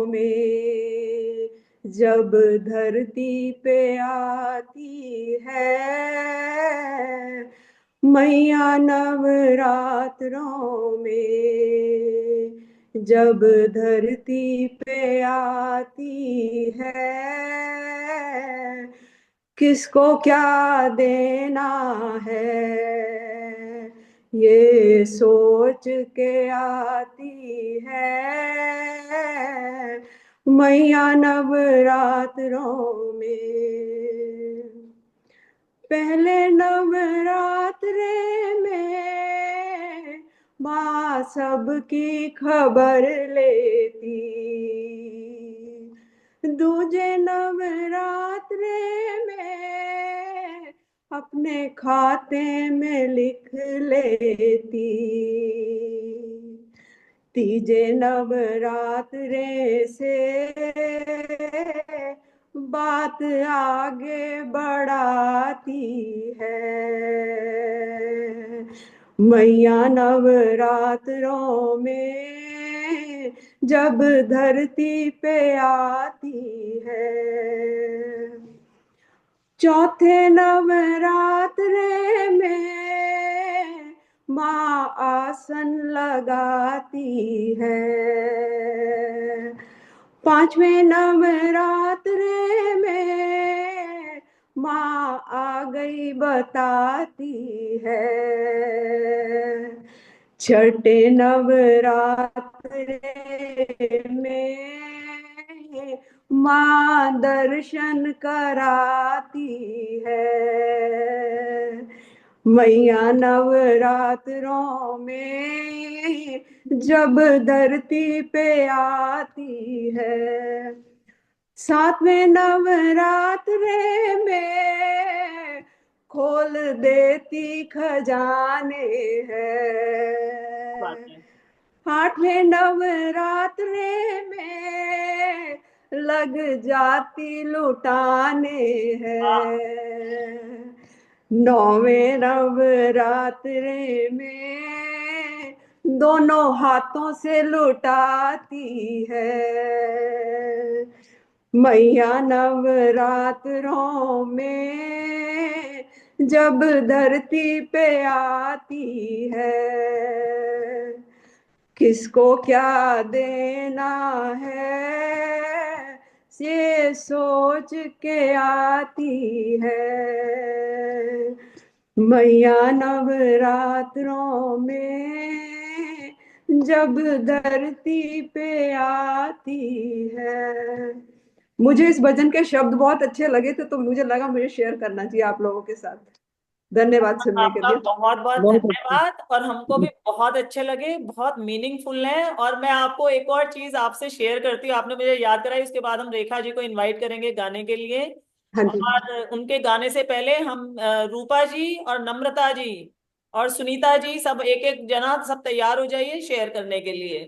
में जब धरती पे आती है, मैया नवरात्रों में जब धरती पे आती है, किसको क्या देना है, ये सोच के आती है मैया नवरात्रों में। पहले नवरात्रे में माँ सबकी खबर लेती, दूजे नवरात्रे में अपने खाते में लिख लेती, तीजे नवरात्रे से बात आगे बढ़ाती है, मैया नवरात्रों में जब धरती पे आती है, चौथे नवरात्रे में माँ आसन लगाती है, पांचवें नवरात्रे में माँ आ गई बताती है, छठे नवरात्रे में माँ दर्शन कराती है। मैया नवरात्रों में जब धरती पे आती है, सातवें नवरात्रे में खोल देती खजाने बात हैं, है। आठवें नवरात्रे में लग जाती लुटाने हैं, नौवें नवरात्रे में दोनों हाथों से लुटाती है। मैया नवरात्रों में जब धरती पे आती है, किसको क्या देना है ये सोच के आती है। मैया नवरात्रों में जब धरती पे आती है। मुझे इस भजन के शब्द बहुत अच्छे लगे थे, तो मुझे लगा मुझे शेयर करना चाहिए आप लोगों के साथ। धन्यवाद सुनने के आपका लिए। बहुत बहुत बहुत अच्छी। धन्यवाद, और हमको भी बहुत अच्छे लगे, बहुत मीनिंगफुल है। और मैं आपको एक और चीज आपसे शेयर करती हूँ, आपने मुझे याद कराई, उसके बाद हम रेखा जी को इनवाइट करेंगे गाने के लिए। हाँ जी। और उनके गाने से पहले हम रूपा जी और नम्रता जी और सुनीता जी सब एक एक जना सब तैयार हो जाइए शेयर करने के लिए,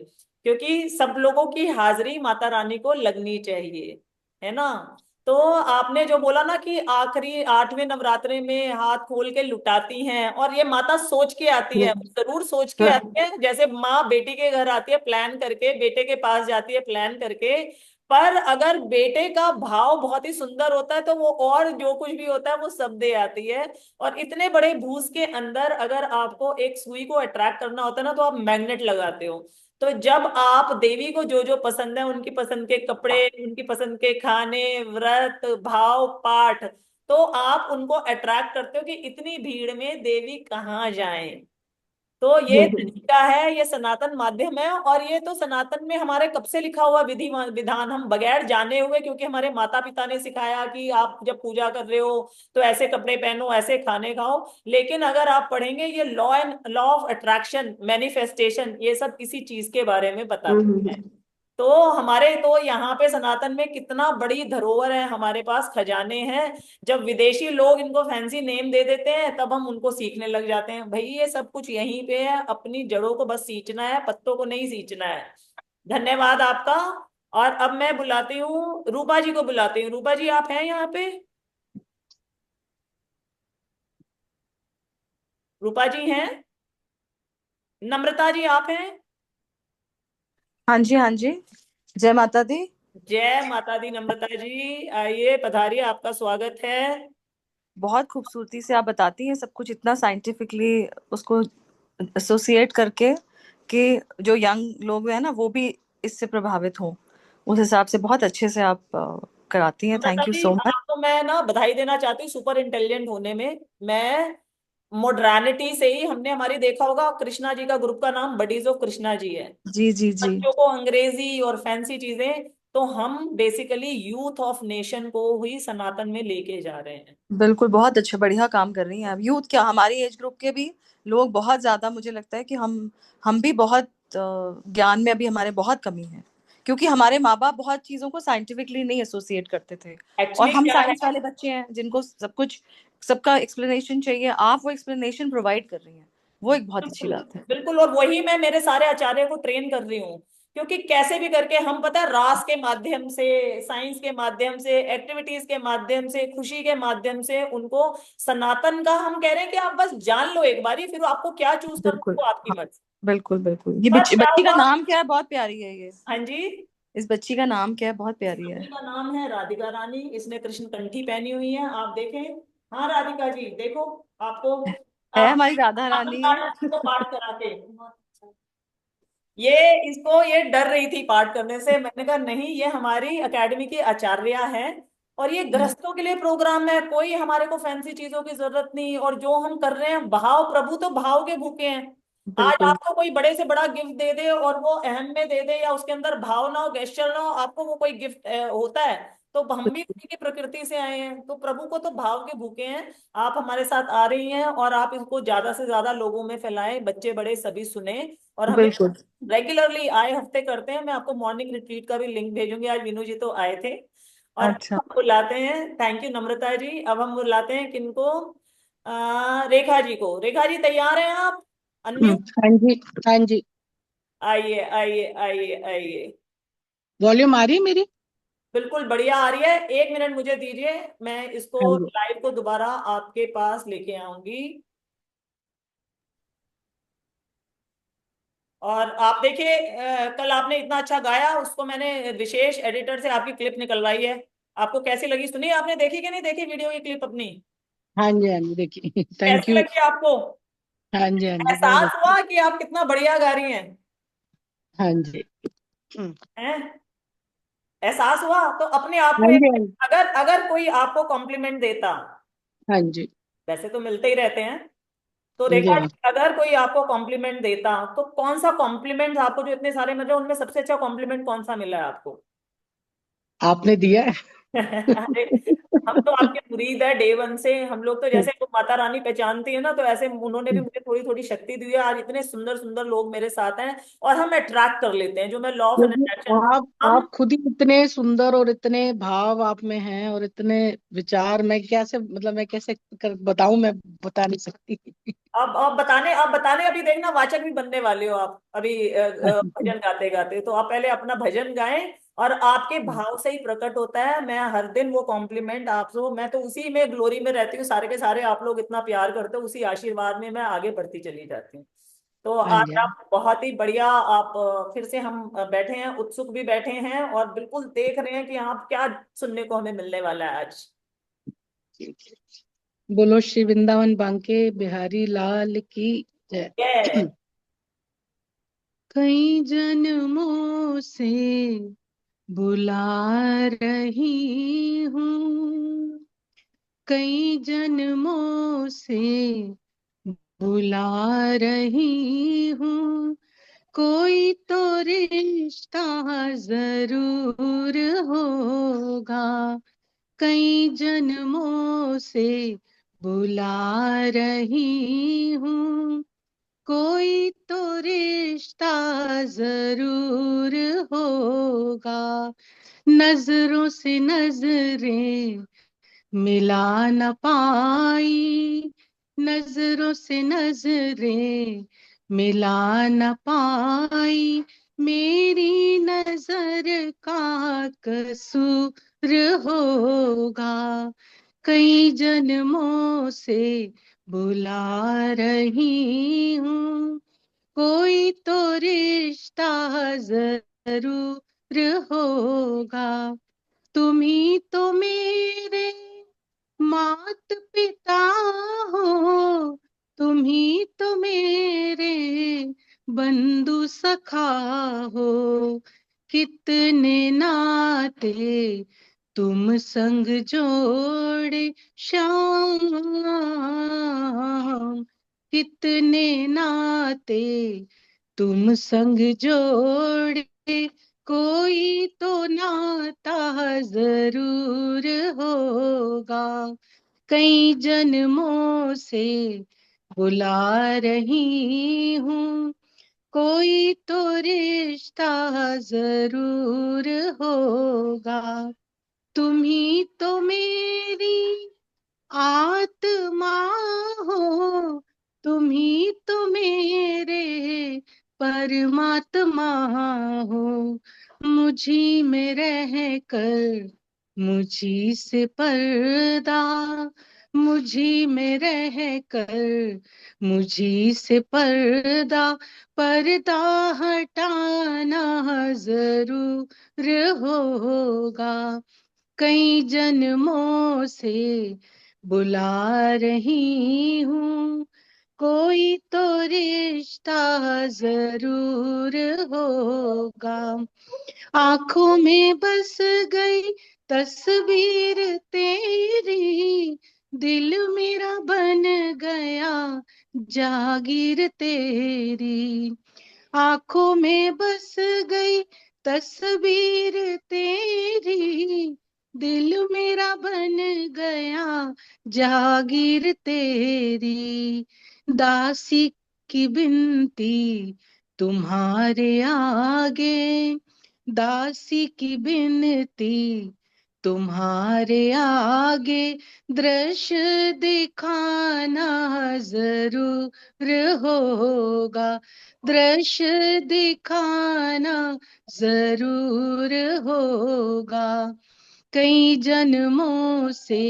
क्योंकि सब लोगों की हाजिरी माता रानी को लगनी चाहिए, है ना। तो आपने जो बोला ना कि आखिरी आठवें नवरात्रे में हाथ खोल के लुटाती हैं, और ये माता सोच के आती है, जरूर सोच के हाँ। आती है, जैसे माँ बेटी के घर आती है प्लान करके, बेटे के पास जाती है प्लान करके। पर अगर बेटे का भाव बहुत ही सुंदर होता है तो वो और जो कुछ भी होता है वो सब दे आती है। और इतने बड़े भूस के अंदर अगर आपको एक सुई को अट्रैक्ट करना होता है ना, तो आप मैग्नेट लगाते हो। तो जब आप देवी को जो जो पसंद है, उनकी पसंद के कपड़े, उनकी पसंद के खाने, व्रत, भाव, पाठ, तो आप उनको अट्रैक्ट करते हो कि इतनी भीड़ में देवी कहाँ जाएं। तो ये तरीका है, ये सनातन माध्यम है। और ये तो सनातन में हमारे कब से लिखा हुआ विधि विधान, हम बगैर जाने हुए, क्योंकि हमारे माता पिता ने सिखाया कि आप जब पूजा कर रहे हो तो ऐसे कपड़े पहनो, ऐसे खाने खाओ। लेकिन अगर आप पढ़ेंगे, ये लॉ ऑफ अट्रैक्शन, मैनिफेस्टेशन, ये सब इसी चीज के बारे में बताते हैं। तो हमारे तो यहाँ पे सनातन में कितना बड़ी धरोहर है, हमारे पास खजाने हैं। जब विदेशी लोग इनको फैंसी नेम दे देते हैं, तब हम उनको सीखने लग जाते हैं। भाई ये सब कुछ यहीं पे है, अपनी जड़ों को बस सींचना है, पत्तों को नहीं सींचना है। धन्यवाद आपका। और अब मैं बुलाती हूँ रूपा जी को, बुलाती हूँ। रूपा जी आप हैं यहाँ पे? रूपा जी हैं? नम्रता जी आप हैं? हाँ जी, हाँ जी। जय माता दी। जय माता दी। नम्रता जी आइए, पधारिए, आपका स्वागत है। बहुत खूबसूरती से आप बताती हैं सब कुछ, इतना साइंटिफिकली उसको एसोसिएट करके कि जो यंग लोग हैं ना वो भी इससे प्रभावित हों, उस हिसाब से बहुत अच्छे से आप कराती हैं। Namrata thank you ji so much. आपको मैं ना बधाई देना चाहती हूँ सुपर इंटेलिजेंट होने में। मैं मॉडर्निटी से ही, हमने हमारी देखा होगा कृष्णा जी का ग्रुप का नाम बडीज ऑफ कृष्णा जी है। जी जी जी। बच्चों को अंग्रेजी और फैंसी चीजें, तो हम बेसिकली यूथ ऑफ नेशन को ही सनातन में लेके जा रहे हैं। बिल्कुल, बहुत अच्छा बढ़िया काम कर रही हैं आप। यूथ क्या, हमारी एज ग्रुप के भी लोग बहुत ज्यादा, मुझे लगता है कि हम भी बहुत ज्ञान में अभी हमारे बहुत कमी है, क्योंकि हमारे माँ बाप बहुत चीजों को साइंटिफिकली नहीं एसोसिएट करते थे, और एक्चुअली हम क्या है, साइंस वाले बच्चे हैं जिनको सब कुछ, सबका एक्सप्लेनेशन चाहिए। आप वो एक्सप्लेनेशन प्रोवाइड कर रही हैं, वो एक बहुत अच्छी बिल्कुल बात है। बिल्कुल, और वही मैं मेरे सारे आचार्य को ट्रेन कर रही हूँ क्योंकि कैसे भी करके हम, पता है, रास के माध्यम से, साइंस के माध्यम से, एक्टिविटीज के माध्यम से, खुशी के माध्यम से उनको सनातन का हम कह रहे हैं कि आप बस जान लो एक बारी, फिर आपको क्या चूज करना है बिल्कुल। वो आपकी हाँ, मर्जी। बिल्कुल बिल्कुल। ये पर क्या बच्ची का हुआ? नाम क्या है? बहुत प्यारी है ये। हाँ जी। इस बच्ची का नाम क्या है? बहुत प्यारी है। रानी का नाम है राधिका रानी, इसने कृष्ण कंठी पहनी हुई है, आप देखें। हाँ राधिका जी देखो, आपको है, आप हमारी राधा रानी है। को पाठ कराते। ये इसको ये डर रही थी पाठ करने से, मैंने कहा नहीं, ये हमारी एकेडमी की आचार्य है और ये गृहस्थों के लिए प्रोग्राम है, कोई हमारे को फैंसी चीजों की जरूरत नहीं, और जो हम कर रहे हैं भाव, प्रभु तो भाव के भूखे हैं। आज बिल्कुल आपको कोई बड़े से बड़ा गिफ्ट दे दे और वो अहम में दे दे, या उसके अंदर भाव ना हो, गेस्चर ना हो, आपको वो कोई गिफ्ट होता है? तो हम भी उसी की प्रकृति से आए हैं, तो प्रभु को तो भाव के भूखे हैं। आप हमारे साथ आ रही हैं और आप इसको ज्यादा से ज्यादा लोगों में फैलाएं, बच्चे बड़े सभी सुने। और हमें बिल्कुल। रेगुलरली आए हफ्ते करते हैं, मैं आपको मॉर्निंग रिट्रीट का भी लिंक भेजूंगी, आज विनू जी तो आए थे। और अच्छा। हम बुलाते हैं, थैंक यू नम्रता जी, अब हम बुलाते हैं किनको? रेखा जी को। रेखा जी तैयार हैं आप? अनम्यूट। हाँ जी। हाँ जी। आइए आइए आइए आइए। वॉल्यूम आ रही है मेरी? बिल्कुल बढ़िया आ रही है, 1 मिनट मुझे दीजिए, मैं इसको हाँ जी। लाइव को दोबारा आपके पास लेके आऊंगी। और आप देखिए, कल आपने इतना अच्छा गाया, उसको मैंने विशेष एडिटर से आपकी क्लिप निकलवाई है। आपको कैसी लगी? सुनी आपने? देखी कि नहीं देखी वीडियो की क्लिप अपनी? हाँ जी। हाँ जी, देखिए। थैंक कैसी यू। लगी आपको? हाँ जी। हाँ जी, बहुत एहसास अच्छा। हुआ कि आप कितना बढ़िया गा रही हैं? हाँ जी। हम्म, हैं? एहसास हुआ तो अपने आप को हाँ जी। एक, हाँ जी। अगर अगर कोई आपको कॉम्प्लीमेंट देता, हाँ जी। वैसे तो मिलते ही रहते हैं, तो हाँ जी। रेखा हाँ जी जी। अगर कोई आपको कॉम्प्लीमेंट देता तो कौन सा कॉम्प्लीमेंट आपको, जो इतने सारे मतलब उनमें सबसे अच्छा कॉम्प्लीमेंट कौन सा मिला है आपको? आपने दिया है। अरे, हम तो आपके मुरीद है डे वन से, हम लोग तो जैसे वो माता रानी पहचानती है ना, तो ऐसे उन्होंने भी मुझे थोड़ी थोड़ी शक्ति दी है, आज इतने सुंदर सुंदर लोग मेरे साथ हैं और हम अट्रैक्ट कर लेते हैं, जो मैं लॉ ऑफ क्योंकि अट्रैक्शन। आप हम खुद ही इतने सुंदर और इतने भाव आप में हैं और इतने विचार, मैं कैसे, मतलब मैं कैसे बताऊं, मैं बता नहीं सकती। अब बताने अभी देखना, वाचक भी बनने वाले हो आप अभी, भजन गाते गाते, तो आप पहले अपना भजन गाएं, और आपके भाव से ही प्रकट होता है। मैं हर दिन वो कॉम्प्लीमेंट आपको, मैं तो उसी में ग्लोरी में रहती हूँ, सारे के सारे आप लोग इतना प्यार करते हो, उसी आशीर्वाद में मैं आगे बढ़ती चली जाती हूँ। तो हाँ आज जी। आप बहुत ही बढ़िया, आप फिर से हम बैठे हैं, उत्सुक भी बैठे हैं, और बिल्कुल देख रहे हैं कि आप क्या सुनने को हमें मिलने वाला है आज। बोलो श्री वृंदावन बांके बिहारी लाल की जय। ये कई जन्मों से बुला रही हूँ, कई जन्मों से बुला रही हूँ, कोई तो रिश्ता जरूर होगा, कई जन्मों से बुला रही हूँ, कोई तो रिश्ता जरूर होगा, नजरों से नजरें मिला न पाई, नजरों से नजरें मिला न पाई, मेरी नजर का कसूर होगा, कई जन्मों से बुला रही हूँ, कोई तो रिश्ता जरूर होगा, तुम ही तो मेरे मात पिता हो, तुम ही तो मेरे बंधु सखा हो, कितने नाते तुम संग जोड़े श्याम, कितने नाते तुम संग जोड़े, कोई तो नाता जरूर होगा, कई जन्मों से बुला रही हूँ, कोई तो रिश्ता जरूर होगा, तुम ही तो मेरी आत्मा हो, तुम ही तो मेरे परमात्मा हो, मुझी में रह कर मुझी से पर्दा, मुझी में रह कर मुझी से पर्दा, पर्दा हटाना जरूर होगा। कई जन्मों से बुला रही हूँ, कोई तो रिश्ता जरूर होगा। आंखों में बस गई तस्वीर तेरी, दिल मेरा बन गया जागीर तेरी। आंखों में बस गई तस्वीर तेरी, दिल मेरा बन गया जागीर तेरी। दासी की बिनती तुम्हारे आगे, दासी की बिनती तुम्हारे आगे, दृश्य दिखाना जरूर होगा, दृश्य दिखाना जरूर होगा। कई जन्मों से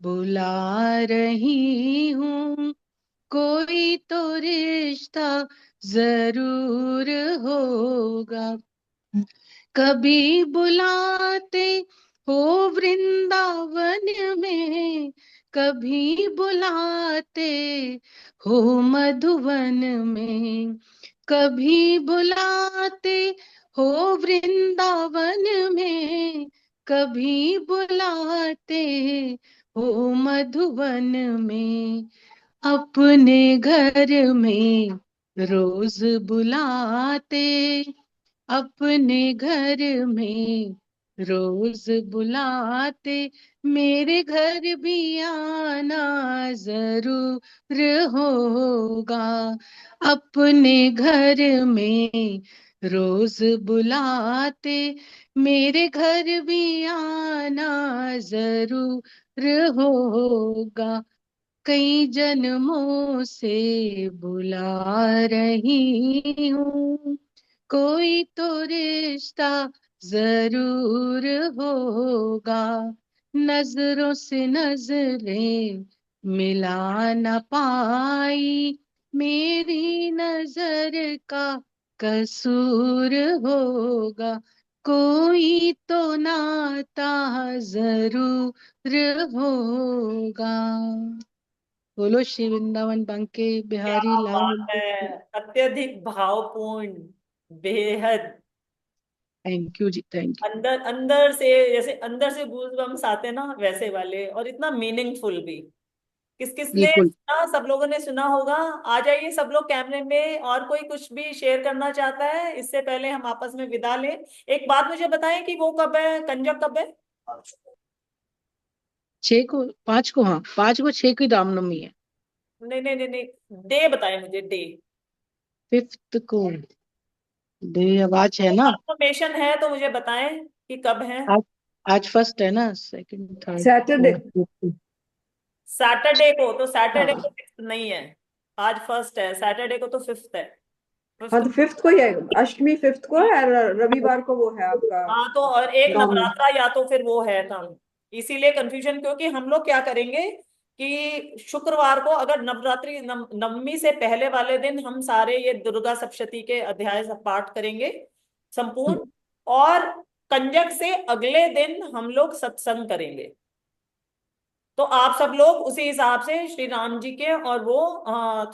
बुला रही हूँ, कोई तो रिश्ता जरूर होगा। कभी बुलाते हो वृंदावन में, कभी बुलाते हो मधुवन में, कभी बुलाते हो वृंदावन में, कभी बुलाते हो मधुवन में। अपने घर में रोज बुलाते, अपने घर में रोज बुलाते, मेरे घर भी आना जरूर होगा। अपने घर में रोज बुलाते, मेरे घर भी आना जरूर होगा। कई जन्मों से बुला रही हूँ, कोई तो रिश्ता जरूर होगा। नजरों से नजरें मिला न पाई, मेरी नजर का कसूर होगा। कोई तो नाता जरूर होगा। बोलो श्री वृंदावन बांके क्या बिहारी लाल। बात है, अत्यधिक भावपूर्ण, बेहद thank you ji, thank you. अंदर अंदर से, जैसे अंदर से गूज़बम्स आते हैं ना वैसे वाले, और इतना मीनिंगफुल भी। किस किस ने बिल्कुल। सुना? सब लोगों ने सुना होगा। आ जाइए सब लोग कैमरे में, और कोई कुछ भी शेयर करना चाहता है इससे पहले हम आपस में विदा लें। एक बात मुझे बताएं कि वो कब है, कंजक कब है? 6 को, 5 को, हाँ 5 को, 6 की रामनवमी है। नहीं नहीं नहीं नहीं, डे बताएं मुझे, डे। 5 को डे अब आज है ना। कंफर्मेशन है तो मुझे बताएं कि कब है। आज, आज फर्स्ट है ना, second third Saturday. Fourth. Saturday को तो, सैटरडे को हाँ फिफ्थ नहीं है। आज फर्स्ट है, सैटरडे को तो फिफ्थ है। हाँ फिफ्थ। तो फिफ्थ को ही है, अष्टमी फिफ्थ को है, रविवार को वो है आपका हाँ तो और एक नवमी। नवरात्रा या तो फिर वो है काम। इसीलिए कंफ्यूजन, क्योंकि हम लोग क्या करेंगे कि शुक्रवार को, अगर नवरात्रि नवमी से पहले वाले दिन हम सारे ये दुर्गा सप्तशती के अध्याय सब पाठ करेंगे संपूर्ण, और कंजक से अगले दिन हम लोग सत्संग करेंगे। तो आप सब लोग उसी हिसाब से श्री राम जी के, और वो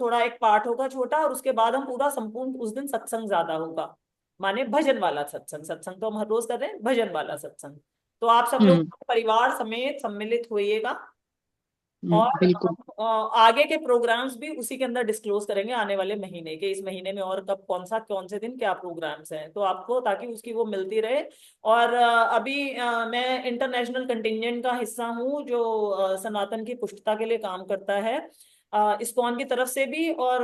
थोड़ा एक पाठ होगा छोटा, और उसके बाद हम पूरा संपूर्ण उस दिन सत्संग ज्यादा होगा, माने भजन वाला सत्संग। सत्संग तो हम हर रोज कर रहे हैं, भजन वाला सत्संग। तो आप सब लोग हम्म परिवार समेत सम्मिलित होइएगा, और बिल्कुल। हम आगे के प्रोग्राम्स भी उसी के अंदर डिस्क्लोज करेंगे आने वाले महीने के, इस महीने में और कब कौन से दिन क्या प्रोग्राम्स हैं, तो आपको ताकि उसकी वो मिलती रहे। और अभी मैं इंटरनेशनल कंटिंजेंट का हिस्सा हूँ, जो सनातन की पुष्टता के लिए काम करता है, इस्कॉन की तरफ से भी और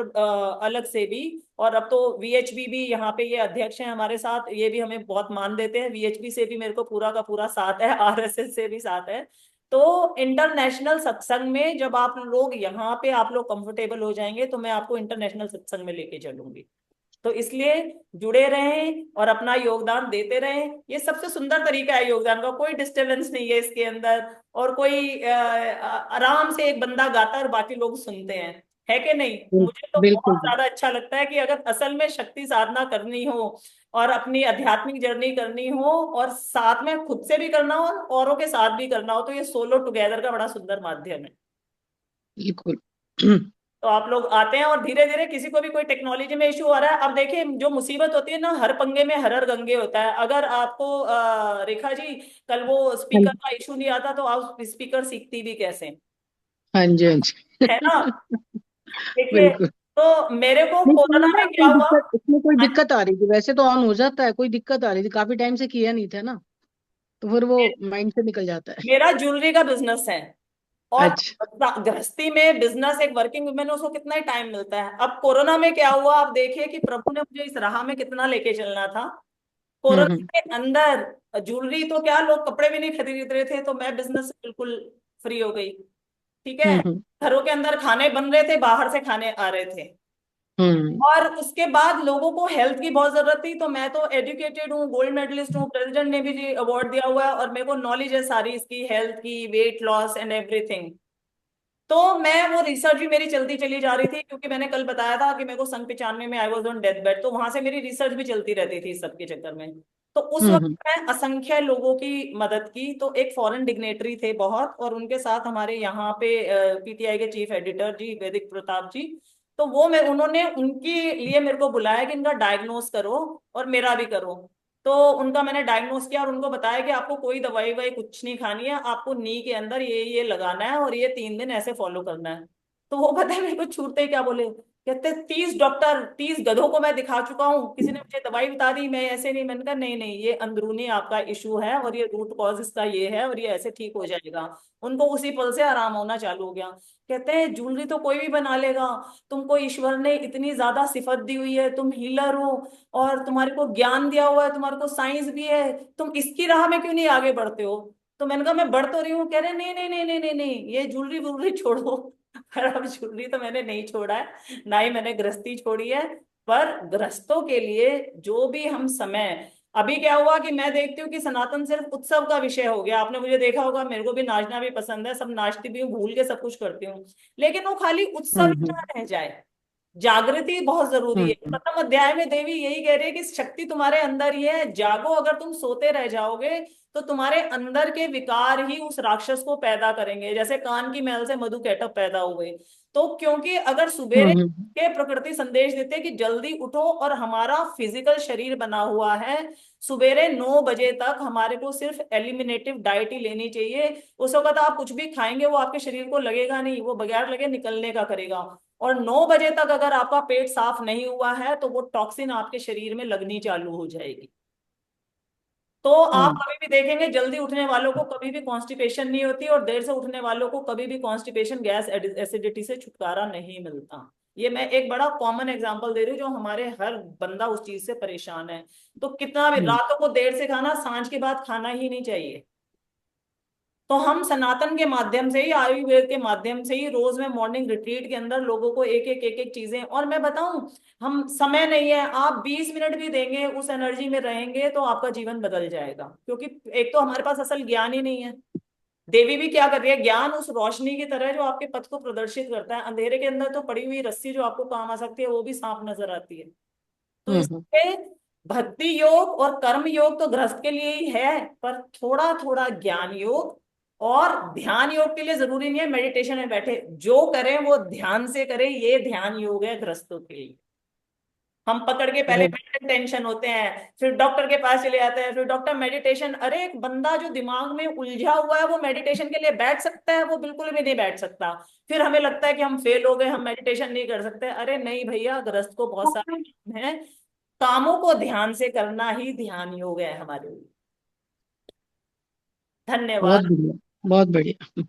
अलग से भी। और अब तो वीएचबी भी यहाँ पे ये अध्यक्ष हैं हमारे साथ, ये भी हमें बहुत मान देते हैं। वीएचबी से भी मेरे को पूरा का पूरा साथ है, आरएसएस से भी साथ है। तो इंटरनेशनल सत्संग में जब आप लोग यहाँ पे, आप लोग कंफर्टेबल हो जाएंगे, तो मैं आपको इंटरनेशनल सत्संग में लेके चलूंगी। तो इसलिए जुड़े रहें और अपना योगदान देते रहें। ये सबसे सुंदर तरीका है योगदान का, कोई डिस्टरबेंस नहीं है इसके अंदर, और कोई आराम से एक बंदा गाता है और बाकी लोग सुनते हैं, है कि नहीं? मुझे तो बहुत बिल्कुल ज्यादा अच्छा लगता है कि अगर असल में शक्ति साधना करनी हो और अपनी आध्यात्मिक जर्नी करनी हो और साथ में खुद से भी करना हो और औरों के साथ भी करना हो, तो ये सोलो टुगेदर का बड़ा सुंदर माध्यम है। बिल्कुल। तो आप लोग आते हैं और धीरे धीरे किसी को भी कोई टेक्नोलॉजी में इशू आ रहा है, अब देखिए जो मुसीबत होती है ना, हर पंगे में हर हर गंगे होता है। अगर आपको रेखा जी कल वो हाँ स्पीकर का इशू नहीं आता तो आप स्पीकर सीखती भी कैसे, हाँ जी, हाँ जी। है ना? देखिए, बिल्कुल। तो मेरे को नहीं, कोरोना कोई में ना क्या कोई हुआ। दिक्कत, इसमें कोई हाँ, दिक्कत आ रही थी, वैसे तो ऑन हो जाता है, कोई दिक्कत आ रही थी, काफी टाइम से किया नहीं था ना, तो फिर वो माइंड से निकल जाता है। मेरा ज्वेलरी का बिजनेस है, और अच्छा। गृहस्थी में बिजनेस, एक वर्किंग वुमेन उसको कितना ही टाइम मिलता है। अब कोरोना में क्या हुआ, आप देखिए कि प्रभु ने मुझे इस राह में कितना लेके चलना था। कोरोना हम्म। के अंदर ज्वेलरी तो क्या, लोग कपड़े भी नहीं खरीद रहे थे, तो मैं बिजनेस से बिल्कुल फ्री हो गई। ठीक है, हम्म। घरों के अंदर खाने बन रहे थे, बाहर से खाने आ रहे थे, हम्म। और उसके बाद लोगों को हेल्थ की बहुत जरूरत थी। तो मैं तो एजुकेटेड हूँ, गोल्ड मेडलिस्ट हूँ, प्रेसिडेंट ने भी अवार्ड दिया हुआ है, और मेरे को नॉलेज है सारी इसकी, हेल्थ की, वेट लॉस एंड एवरीथिंग। तो मैं वो रिसर्च भी मेरी चलती चली जा रही थी, क्योंकि मैंने कल बताया था कि मेरे को सन 95 में I was on death bed, तो वहां से मेरी रिसर्च भी चलती रहती थी इस सब के चक्कर में। तो उस वक्त हम्म। मैं असंख्य लोगों की मदद की। तो एक फॉरेन डिग्नेटरी थे बहुत, और उनके साथ हमारे यहाँ पे पीटीआई के चीफ एडिटर जी वैदिक प्रताप जी, तो वो मैं उन्होंने उनके लिए मेरे को बुलाया कि इनका डायग्नोस करो और मेरा भी करो। तो उनका मैंने डायग्नोस किया और उनको बताया कि आपको कोई दवाई वाई कुछ नहीं खानी है, आपको नी के अंदर ये लगाना है और ये 3 दिन ऐसे फॉलो करना है। तो वो पता है मेरे को छूटते ही क्या बोले, कहते 30 डॉक्टर 30 गधों को मैं दिखा चुका हूँ, किसी ने मुझे दवाई बता दी, मैं ऐसे नहीं। मैंने कहा नहीं नहीं, ये अंदरूनी आपका इशू है और ये रूट कॉज इसका ये है और ये ऐसे ठीक हो जाएगा। उनको उसी पल से आराम होना चालू हो गया। कहते हैं ज्वेलरी तो कोई भी बना लेगा, तुमको ईश्वर ने इतनी ज्यादा सिफत दी हुई है, तुम हीलर हो और तुम्हारे को ज्ञान दिया हुआ है, तुम्हारे को साइंस भी है, तुम इसकी राह में क्यों नहीं आगे बढ़ते हो? तो मैंने कहा मैं बढ़ तो रही हूँ। कह रहे नहीं नहीं नहीं नहीं नहीं नहीं, ये ज्वेलरी वुलरी छोड़ो। पर अब ज्वेलरी तो मैंने नहीं छोड़ा है, ना ही मैंने गृहस्थी छोड़ी है। पर गृहस्थों के लिए जो भी हम समय, अभी क्या हुआ कि मैं देखती हूँ कि सनातन सिर्फ उत्सव का विषय हो गया। आपने मुझे देखा होगा, मेरे को भी नाचना भी पसंद है, सब नाचती भी हूँ, भूल के सब कुछ करती हूँ, लेकिन वो खाली उत्सव ही हम्म। ना रह जाए। जागृति बहुत जरूरी है। हम्म। प्रथम अध्याय में देवी यही कह रही है कि शक्ति तुम्हारे अंदर ही है, जागो। अगर तुम सोते रह जाओगे तो तुम्हारे अंदर के विकार ही उस राक्षस को पैदा करेंगे, जैसे कान की मैल से मधु कैटअप पैदा हुए। तो क्योंकि अगर सुबेरे हम्म। के प्रकृति संदेश देते हैं कि जल्दी उठो, और हमारा फिजिकल शरीर बना हुआ है, सुबेरे 9 बजे तक हमारे को सिर्फ एलिमिनेटिव डाइट ही लेनी चाहिए। उस वक्त आप कुछ भी खाएंगे वो आपके शरीर को लगेगा नहीं, वो बगैर लगे निकलने का करेगा। और 9 बजे तक अगर आपका पेट साफ नहीं हुआ है तो वो टॉक्सिन आपके शरीर में लगनी चालू हो जाएगी। तो आप हम्म। कभी भी देखेंगे जल्दी उठने वालों को कभी भी कॉन्स्टिपेशन नहीं होती, और देर से उठने वालों को कभी भी कॉन्स्टिपेशन, गैस एसिडिटी से छुटकारा नहीं मिलता। ये मैं एक बड़ा कॉमन एग्जांपल दे रही हूँ, जो हमारे हर बंदा उस चीज से परेशान है। तो कितना भी हम्म। रातों को देर से खाना, सांझ के बाद खाना ही नहीं चाहिए। तो हम सनातन के माध्यम से ही, आयुर्वेद के माध्यम से ही, रोज में मॉर्निंग रिट्रीट के अंदर लोगों को एक एक चीजें, और मैं बताऊं, हम समय नहीं है, आप 20 मिनट भी देंगे, उस एनर्जी में रहेंगे तो आपका जीवन बदल जाएगा। क्योंकि एक तो हमारे पास असल ज्ञान ही नहीं है। देवी भी क्या कर रही है, ज्ञान उस रोशनी की तरह जो आपके पथ को प्रदर्शित करता है। अंधेरे के अंदर तो पड़ी हुई रस्सी जो आपको काम आ सकती है वो भी सांप नजर आती है। तो हम्म। इसलिए भक्ति योग और कर्म योग तो गृहस्थ के लिए ही है, पर थोड़ा थोड़ा ज्ञान योग और ध्यान योग के लिए जरूरी नहीं है मेडिटेशन में बैठे, जो करें वो ध्यान से करें, ये ध्यान योग है गृहस्थों के लिए। हम पकड़ के पहले बहुत। मेंटल टेंशन होते हैं, फिर डॉक्टर के पास चले जाते हैं, फिर डॉक्टर मेडिटेशन। अरे एक बंदा जो दिमाग में उलझा हुआ है वो मेडिटेशन के लिए बैठ सकता है? वो बिल्कुल भी नहीं बैठ सकता। फिर हमें लगता है कि हम फेल हो गए, हम मेडिटेशन नहीं कर सकते। अरे नहीं भैया, गृहस्थ को बहुत सारे काम हैं, कामों को ध्यान से करना ही ध्यान योग है हमारे लिए। बहुत धन्यवाद। बढ़िया। बहुत बढ़िया।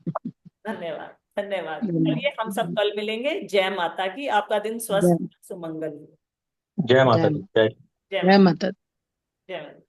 धन्यवाद। धन्यवाद। चलिए हम सब धन्यवाद। कल मिलेंगे। जय माता की, आपका दिन जय। स्वस्थ सुमंगल हो। जय जय। माता दी, जय। जय जय माता। माता। जय माता।